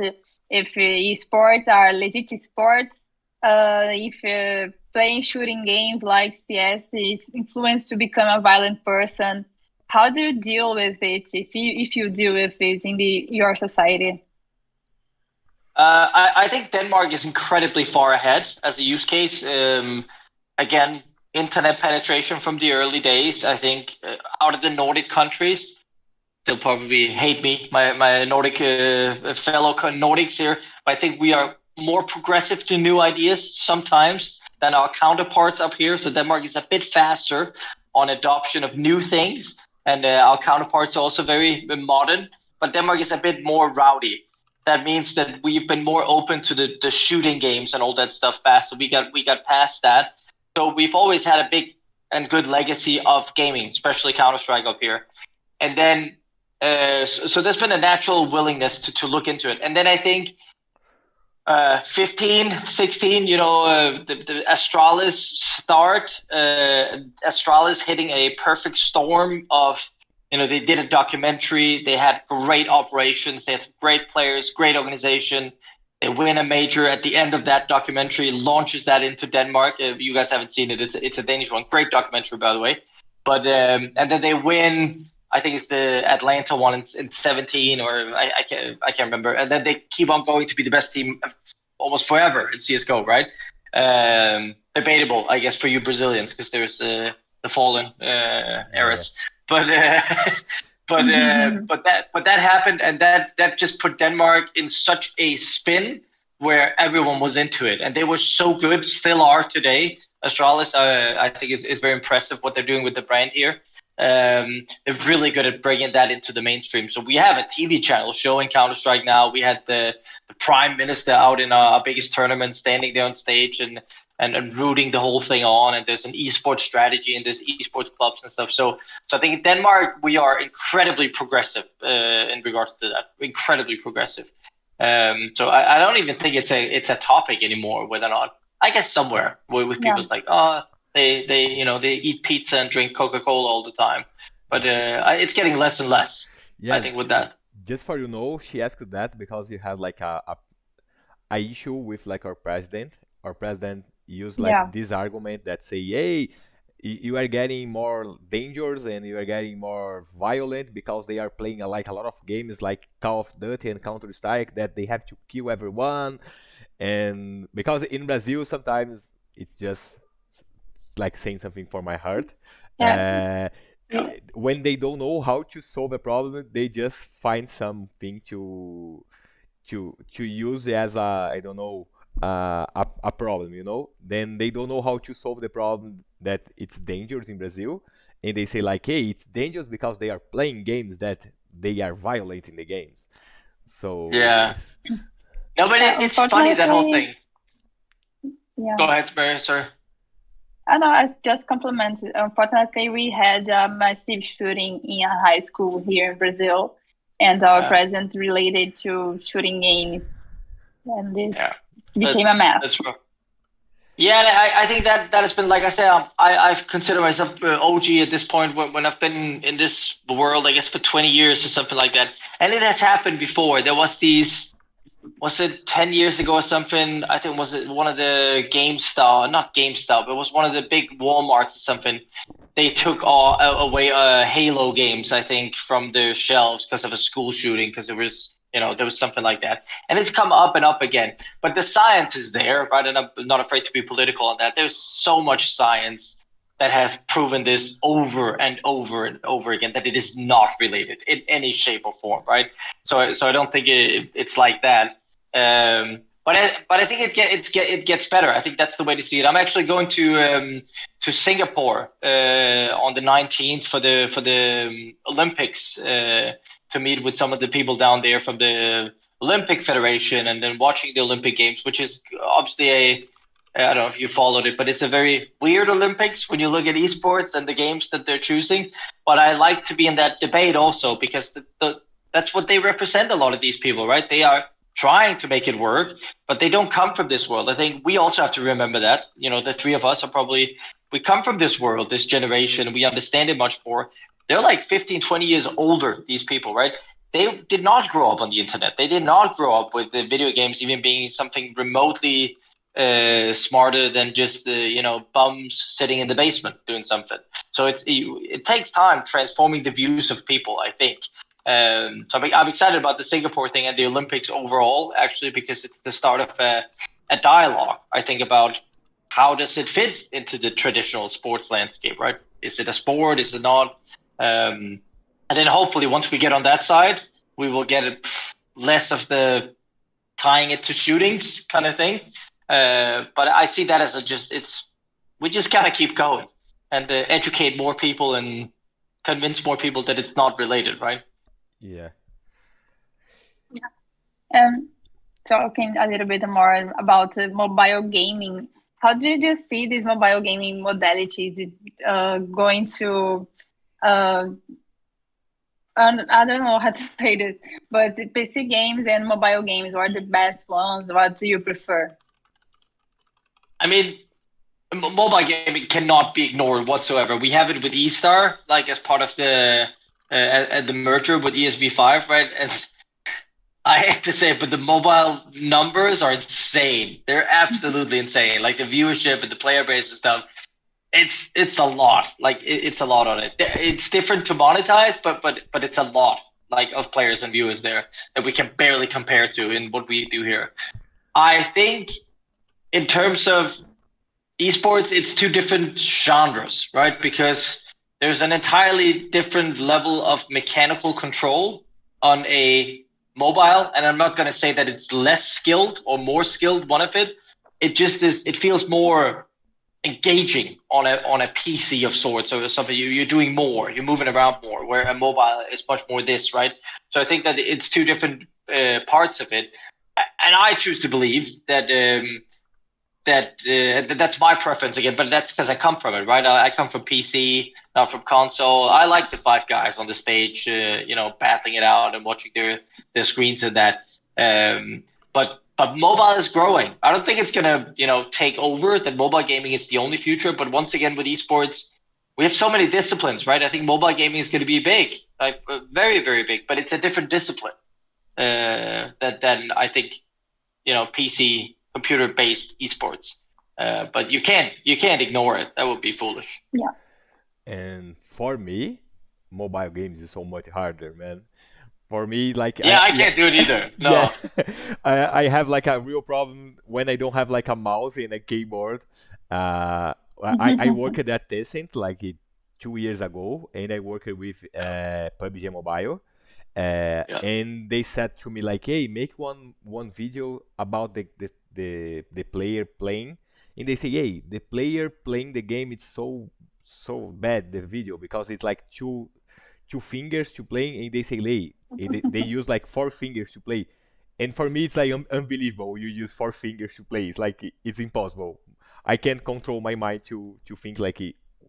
if esports are legit sports, if playing shooting games like CS is influenced to become a violent person. How do you deal with it, if you deal with it in your society? I think Denmark is incredibly far ahead as a use case. Again, internet penetration from the early days. I think out of the Nordic countries, they'll probably hate me, my Nordic fellow Nordics here. But I think we are more progressive to new ideas sometimes than our counterparts up here. So Denmark is a bit faster on adoption of new things, and our counterparts are also very modern. But Denmark is a bit more rowdy. That means that we've been more open to the shooting games and all that stuff faster. We got past that. So we've always had a big and good legacy of gaming, especially Counter-Strike up here. And then, so there's been a natural willingness to look into it. And then I think 15, 16, the Astralis start, Astralis hitting a perfect storm of, they did a documentary. They had great operations. They had great players, great organization. They win a major at the end of that documentary, launches that into Denmark. If you guys haven't seen it, it's a Danish one. Great documentary, by the way. But and then they win. I think it's the Atlanta one in 17, or I can't remember. And then they keep on going to be the best team almost forever in CS:GO, right? Debatable, I guess, for you Brazilians, because there's the fallen eras. But but that happened, and that just put Denmark in such a spin where everyone was into it, and they were so good, still are today. Astralis, I think it's very impressive what they're doing with the brand here. They're really good at bringing that into the mainstream. So we have a TV channel showing Counter-Strike now. We had the Prime Minister out in our biggest tournament, standing there on stage and rooting the whole thing on. And there's an esports strategy, and there's esports clubs and stuff. So I think in Denmark we are incredibly progressive in regards to that. Incredibly progressive. So I don't even think it's a topic anymore, whether or not. I guess somewhere with people's like, they eat pizza and drink Coca-Cola all the time, but it's getting less and less. I think with that. Just for you know, she asked that because you have like a issue with like our president. Our president used like this argument that say, hey, you are getting more dangerous and you are getting more violent because they are playing like a lot of games like Call of Duty and Counter-Strike that they have to kill everyone. And because in Brazil sometimes it's just like saying something for my heart. When they don't know how to solve a problem, they just find something to use as a problem, you know. Then they don't know how to solve the problem that it's dangerous in Brazil, and they say like, hey, it's dangerous because they are playing games that they are violating the games. So no, but it's funny, that whole thing. Go ahead, Mary, sorry. No, I just complimented. Unfortunately, we had a massive shooting in a high school here in Brazil, and our president related to shooting games, and this became a mess. That's rough. Yeah, I think that has been, like I said, I've considered myself OG at this point when I've been in this world, I guess, for 20 years or something like that. And it has happened before. There was was it 10 years ago or something? I think was it one of the not GameStop, it was one of the big Walmarts or something. They took away Halo games, I think, from their shelves because of a school shooting, because there was something like that. And it's come up and up again. But the science is there, right? And I'm not afraid to be political on that. There's so much science that have proven this over and over and over again, that it is not related in any shape or form, right? So I don't think it's like that. But I think it gets better. I think that's the way to see it. I'm actually going to Singapore on the 19th for the Olympics to meet with some of the people down there from the Olympic Federation, and then watching the Olympic Games, which is obviously I don't know if you followed it, but it's a very weird Olympics when you look at esports and the games that they're choosing. But I like to be in that debate also, because that's what they represent, a lot of these people, right? They are trying to make it work, but they don't come from this world. I think we also have to remember that, the three of us we come from this world, this generation, we understand it much more. They're like 15, 20 years older, these people, right? They did not grow up on the internet. They did not grow up with the video games even being something remotely smarter than just the bums sitting in the basement doing something. So it takes time transforming the views of people, I think. So I'm excited about the Singapore thing and the Olympics overall, actually, because it's the start of a dialogue, I think, about how does it fit into the traditional sports landscape, right? Is it a sport? Is it not? And then hopefully once we get on that side, we will get less of the tying it to shootings kind of thing. But I see that as we just gotta keep going and educate more people and convince more people that it's not related, right? Yeah. Talking a little bit more about mobile gaming, how did you see these mobile gaming modalities going to I don't know how to say this, but PC games and mobile games, what are the best ones? What do you prefer? I mean, mobile gaming cannot be ignored whatsoever. We have it with eStar, like as part of the merger with ESV5, right? And I hate to say it, but the mobile numbers are insane. They're absolutely insane. Like the viewership and the player base and stuff. It's a lot. Like it's a lot on it. It's different to monetize, but it's a lot, like, of players and viewers there that we can barely compare to in what we do here. I think in terms of esports, it's two different genres, right? Because there's an entirely different level of mechanical control on a mobile, and I'm not going to say that it's less skilled or more skilled, one of it. It just is, it feels more engaging on a PC of sorts or something. You're doing more, you're moving around more, where a mobile is much more this, right? So I think that it's two different parts of it. And I choose to believe that that's my preference again, but that's because I come from it, right? I come from PC, not from console. I like the five guys on the stage, battling it out and watching their screens and that. But mobile is growing. I don't think it's gonna, take over. That mobile gaming is the only future. But once again, with esports, we have so many disciplines, right? I think mobile gaming is going to be big, like very, very big. But it's a different discipline than I think, PC computer-based esports. But you can't ignore it. That would be foolish. Yeah. And for me, mobile games is so much harder, man. For me, like I can't do it either. No. Yeah, I have like a real problem when I don't have like a mouse and a keyboard. I worked at Tencent like 2 years ago, and I worked with PUBG Mobile. And they said to me like, "Hey, make one video about the player playing." And they say, "Hey, the player playing the game, it's so bad, the video, because it's like two fingers to play." And they say, "Hey, they use like 4 fingers to play." And for me, it's like unbelievable. You use 4 fingers to play. It's like it's impossible. I can't control my mind to think like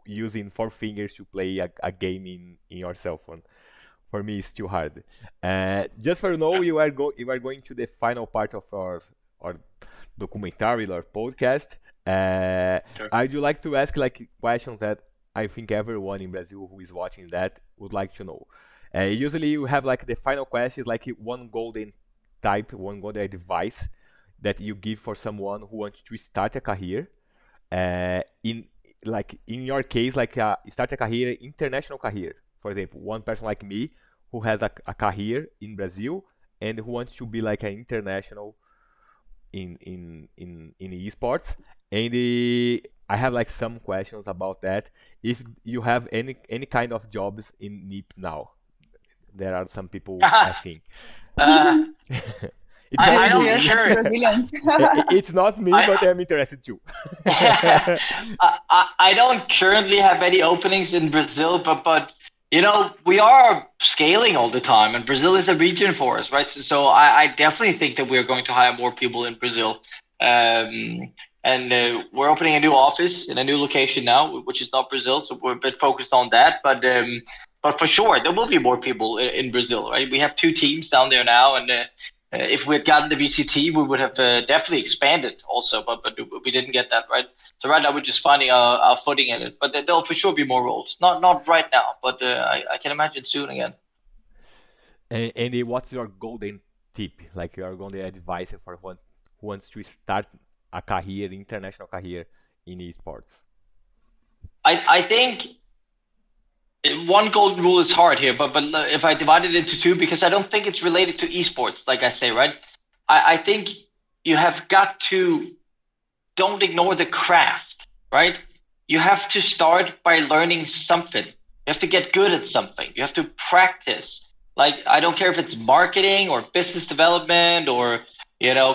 using 4 fingers to play a game in your cell phone. For me, it's too hard. Just for now, you are going to the final part of our documentary or podcast. Sure. I'd like to ask like questions that I think everyone in Brazil who is watching that would like to know. Usually, you have like the final question is like one golden advice that you give for someone who wants to start a career. In your case, like start a career, international career. For example, one person like me who has a career in Brazil and who wants to be like an international in esports. And I have like some questions about that. If you have any kind of jobs in NIP now, there are some people asking. I don't sure. It's not me, but I'm interested too. I don't currently have any openings in Brazil, but we are scaling all the time, and Brazil is a region for us, right? So I definitely think that we're going to hire more people in Brazil. And we're opening a new office in a new location now, which is not Brazil, so we're a bit focused on that. But for sure, there will be more people in Brazil, right? We have 2 teams down there now, and if we had gotten the VCT, we would have definitely expanded also, but we didn't get that, right? So right now we're just finding our footing in it. But there'll for sure be more roles. Not right now, but I can imagine soon again. And what's your golden tip? Like your golden advice for one who wants to start a career, international career in esports? I think one golden rule is hard here, but if I divide it into 2, because I don't think it's related to esports, like I say, right? I think you have got to don't ignore the craft, right? You have to start by learning something. You have to get good at something. You have to practice. Like, I don't care if it's marketing or business development or,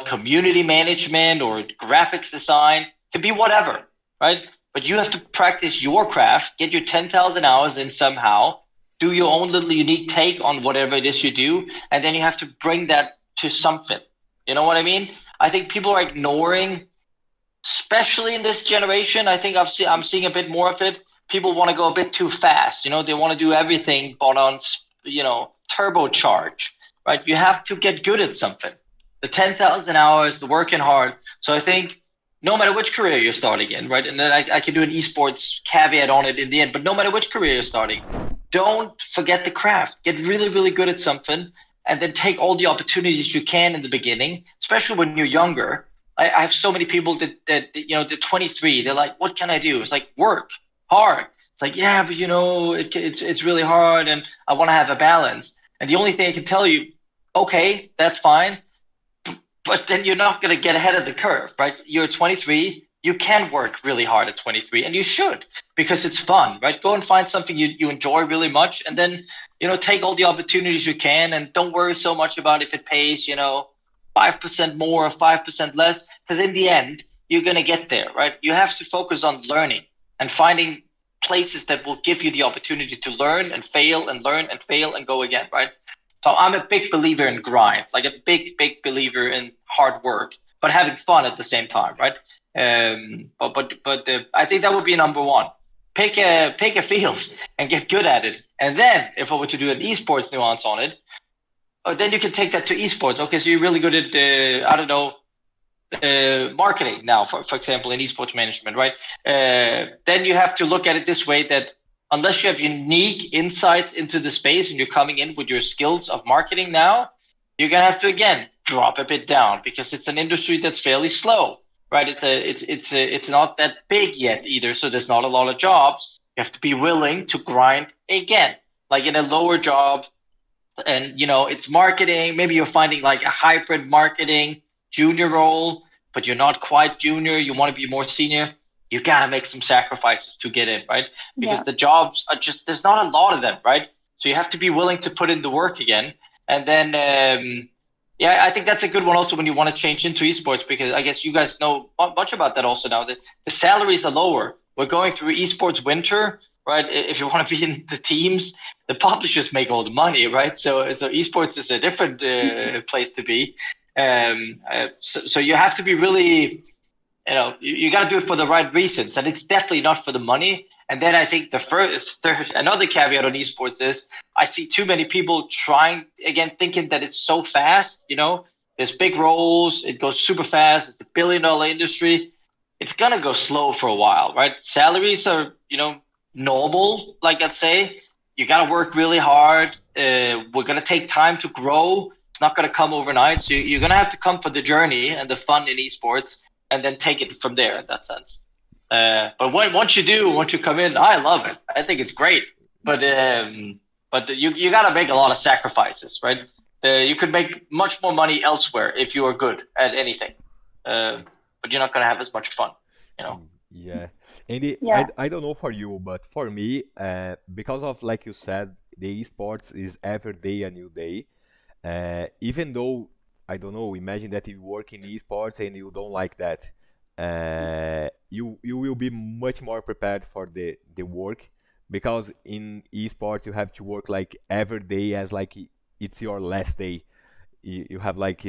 community management or graphics design. It could be whatever, right? But you have to practice your craft, get your 10,000 hours in somehow, do your own little unique take on whatever it is you do, and then you have to bring that to something. You know what I mean? I think people are ignoring, especially in this generation, I think I'm seeing a bit more of it. People want to go a bit too fast. They want to do everything but on, turbocharge, right? You have to get good at something. The 10,000 hours, the working hard. So I think no matter which career you're starting in, right? And then I can do an esports caveat on it in the end, but no matter which career you're starting, don't forget the craft. Get really, really good at something, and then take all the opportunities you can in the beginning, especially when you're younger. I have so many people that they're 23. They're like, what can I do? It's like, work hard. It's like, yeah, but it's really hard, and I want to have a balance. And the only thing I can tell you, okay, that's fine. but then you're not going to get ahead of the curve, right? You're 23. You can work really hard at 23, and you should, because it's fun, right? Go and find something you enjoy really much, and then, take all the opportunities you can, and don't worry so much about if it pays, 5% more or 5% less, because in the end, you're going to get there, right? You have to focus on learning and finding places that will give you the opportunity to learn and fail and learn and fail and go again, right? So I'm a big believer in grind, like a big believer in hard work, but having fun at the same time, right? But I think that would be number one. Pick a field and get good at it. And then if I were to do an esports nuance on it, then you can take that to esports. Okay, so you're really good at, marketing now, for example, in esports management, right? Then you have to look at it this way, that unless you have unique insights into the space and you're coming in with your skills of marketing now, you're going to have to, again, drop a bit down, because it's an industry that's fairly slow, right? It's not that big yet either, so there's not a lot of jobs. You have to be willing to grind again, like in a lower job. And, it's marketing. Maybe you're finding like a hybrid marketing junior role, but you're not quite junior. You want to be more senior. You got to make some sacrifices to get in, right? Because the jobs are there's not a lot of them, right? So you have to be willing to put in the work again. And then, I think that's a good one also when you want to change into esports, because I guess you guys know much about that also now, that the salaries are lower. We're going through esports winter, right? If you want to be in the teams, the publishers make all the money, right? So esports is a different place to be. So you have to be really, you got to do it for the right reasons, and it's definitely not for the money. And then I think another caveat on esports is I see too many people thinking that it's so fast. There's big roles, it goes super fast. It's a $1 billion industry. It's gonna go slow for a while, right? Salaries are, normal, like I'd say. You got to work really hard. We're gonna take time to grow. It's not gonna come overnight. So you're gonna have to come for the journey and the fun in esports, and then take it from there in that sense. But once you come in, I love it. I think it's great. But you got to make a lot of sacrifices, right? You could make much more money elsewhere if you are good at anything. But you're not going to have as much fun, Yeah. Andy, Yeah. I don't know for you, but for me, because of, like you said, the esports is every day a new day. Even though, I don't know, imagine that you work in esports and you don't like that. You will be much more prepared for the work, because in esports you have to work like every day as like it's your last day. You have like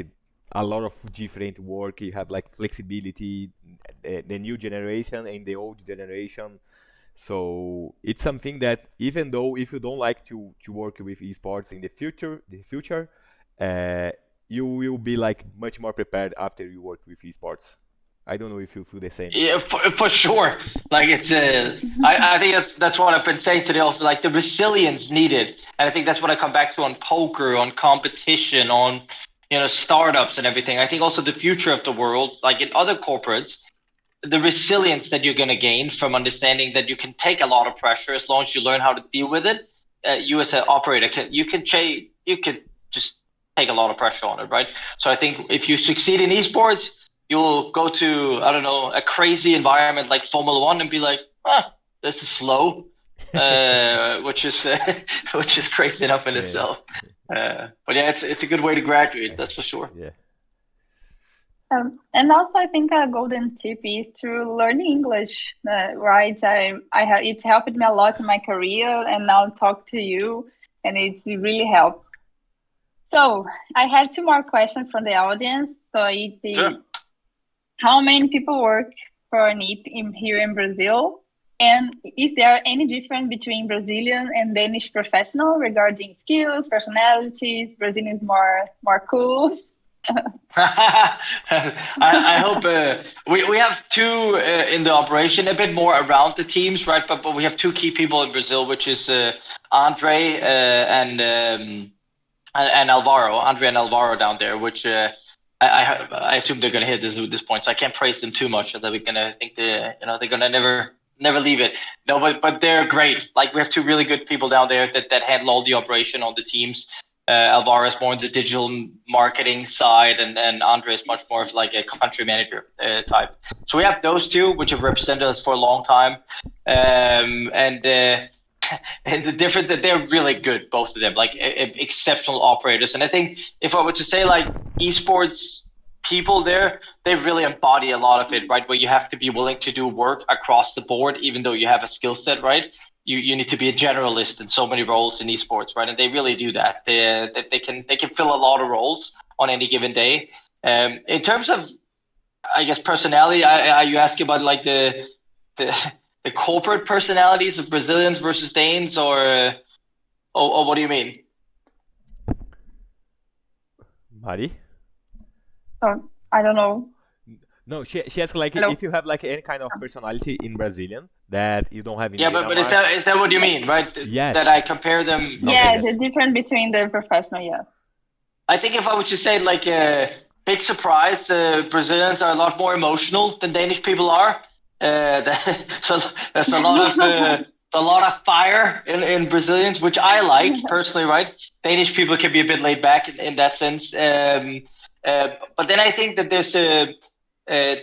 a lot of different work. You have like flexibility, the new generation and the old generation. So it's something that, even though if you don't like to work with esports in the future, you will be like much more prepared after you work with esports. I don't know if you feel the same. Yeah, for sure. Like it's I think that's what I've been saying today also, like the resilience needed. And I think that's what I come back to on poker, on competition, on startups and everything. I think also the future of the world, like in other corporates, the resilience that you're going to gain from understanding that you can take a lot of pressure as long as you learn how to deal with it. You as an operator you can just take a lot of pressure on it, right? So I think if you succeed in esports, you'll go to, I don't know, a crazy environment like Formula One and be like, this is slow, which is crazy enough in itself. But yeah, it's a good way to graduate, that's for sure. Yeah. And also, I think a golden tip is to learn English, right? It's helped me a lot in my career, and now talk to you, and it's really helped. So I have 2 more questions from the audience. So Sure. how many people work for NIP here in Brazil? And is there any difference between Brazilian and Danish professional regarding skills, personalities? Brazilian is more cool. I hope we have 2 in the operation, a bit more around the teams, right? But we have 2 key people in Brazil, which is Andre and Alvaro, Andre and Alvaro down there, which I assume they're going to hit this point, so I can't praise them too much. That we're going to think they're going to never leave it. No, but they're great. Like we have 2 really good people down there that handle all the operation on the teams. Alvaro is more in the digital marketing side, and Andre is much more of like a country manager type. So we have those two, which have represented us for a long time. And the difference that they're really good, both of them, like exceptional operators. And I think if I were to say like esports people there, they really embody a lot of it, right? Where you have to be willing to do work across the board, even though you have a skill set, right? You need to be a generalist in so many roles in esports, right? And they really do that. They can fill a lot of roles on any given day. In terms of, I guess, personality, are you asking about like the corporate personalities of Brazilians versus Danes, or what do you mean? Mari? Oh, I don't know. No, she asked like Hello? if you have like any kind of personality in Brazilian that you don't have in Yeah, but is Denmark. that what you mean, right? Yes. That I compare them. Yeah, yes. the difference between the professional, yeah. I think if I were to say like a big surprise, Brazilians are a lot more emotional than Danish people are. So there's a lot of fire in Brazilians, which I like personally, right? Danish people can be a bit laid back in that sense. But then I think that there's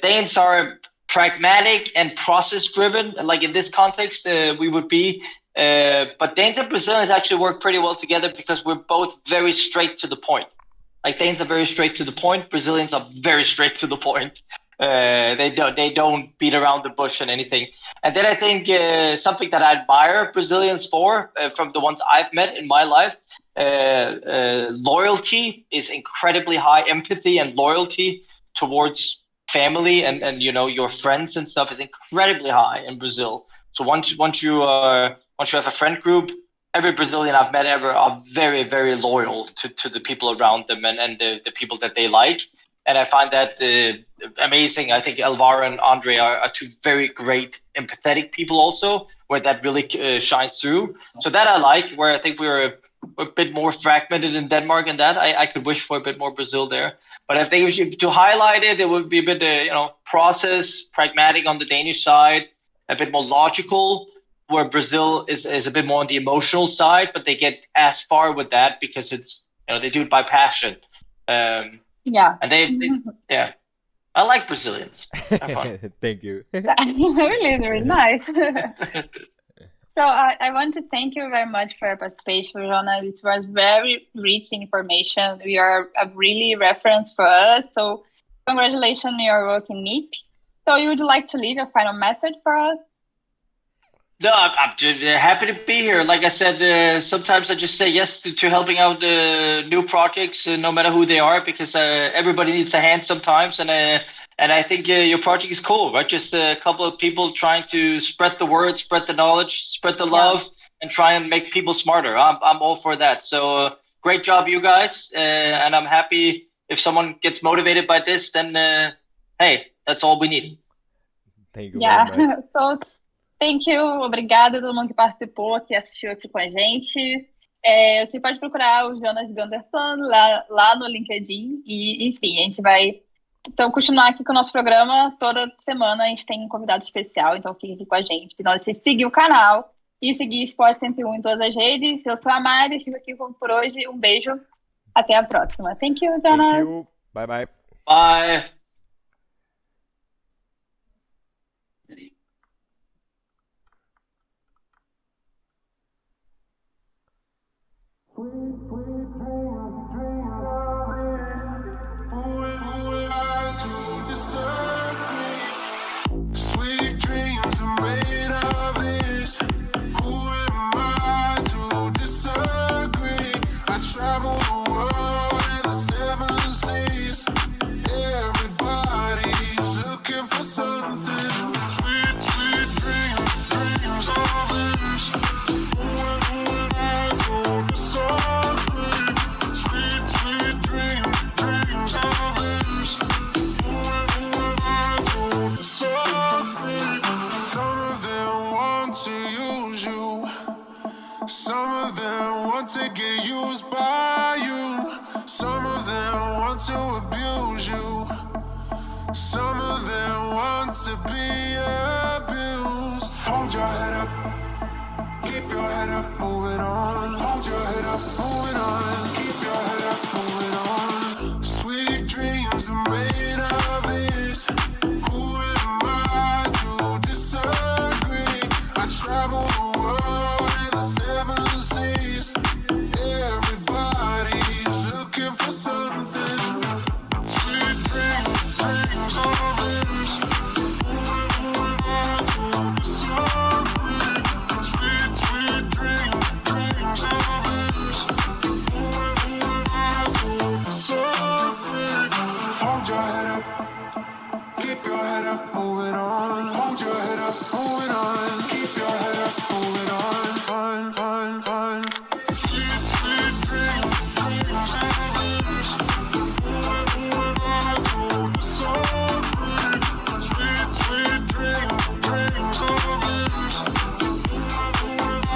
Danes are pragmatic and process driven. Like in this context, we would be. But Danes and Brazilians actually work pretty well together because we're both very straight to the point. Like Danes are very straight to the point. Brazilians are very straight to the point. They don't beat around the bush and anything. And then I think something that I admire Brazilians for, from the ones I've met in my life, loyalty is incredibly high. Empathy and loyalty towards family and your friends and stuff is incredibly high in Brazil. So once you have a friend group, every Brazilian I've met ever are very, very loyal to the people around them and the people that they like. And I find that amazing. I think Alvaro and Andre are two very great empathetic people also, where that really shines through. So that I like, where I think we're a bit more fragmented in Denmark, and that I could wish for a bit more Brazil there. But I think to highlight it, it would be a bit, process, pragmatic on the Danish side, a bit more logical, where Brazil is a bit more on the emotional side, but they get as far with that because it's, they do it by passion. Yeah. And yeah, I like Brazilians. Have fun. Thank you. Really nice. So I want to thank you very much for your participation, Jonas. It was very rich in information. You are a really reference for us. So congratulations on your work in NIP. So you would like to leave a final message for us? No, I'm just happy to be here. Like I said, sometimes I just say yes to helping out new projects, no matter who they are, because everybody needs a hand sometimes. And I think your project is cool, right? Just a couple of people trying to spread the word, spread the knowledge, spread the love, and try and make people smarter. I'm all for that. So great job, you guys. And I'm happy if someone gets motivated by this, then hey, that's all we need. Thank you very much. So thank you, obrigada a todo mundo que participou, que assistiu aqui com a gente. Você pode procurar o Jonas Gundersen lá no LinkedIn e, enfim, a gente vai continuar aqui com o nosso programa. Toda semana a gente tem um convidado especial, então fique aqui com a gente. Não deixe de seguir o canal e seguir Esports101 em todas as redes. Eu sou a Mari, fico aqui por hoje. Um beijo, até a próxima. Thank you, Jonas. Thank you. Bye bye. Bye. Sweet dreams are made of this. Who am I to disagree? I travel the world and the seven seas. Everybody's looking for something. Sweet, sweet dreams of this. Who am I to disagree? Sweet, sweet dreams of this. Some of them want to use you. Some of them want to get used by you. Some of them want to abuse you. Some of them want to be abused. Hold your head up. Keep your head up, moving on. Hold your head up, moving on. Keep your head up, moving on. Sweet dreams are made of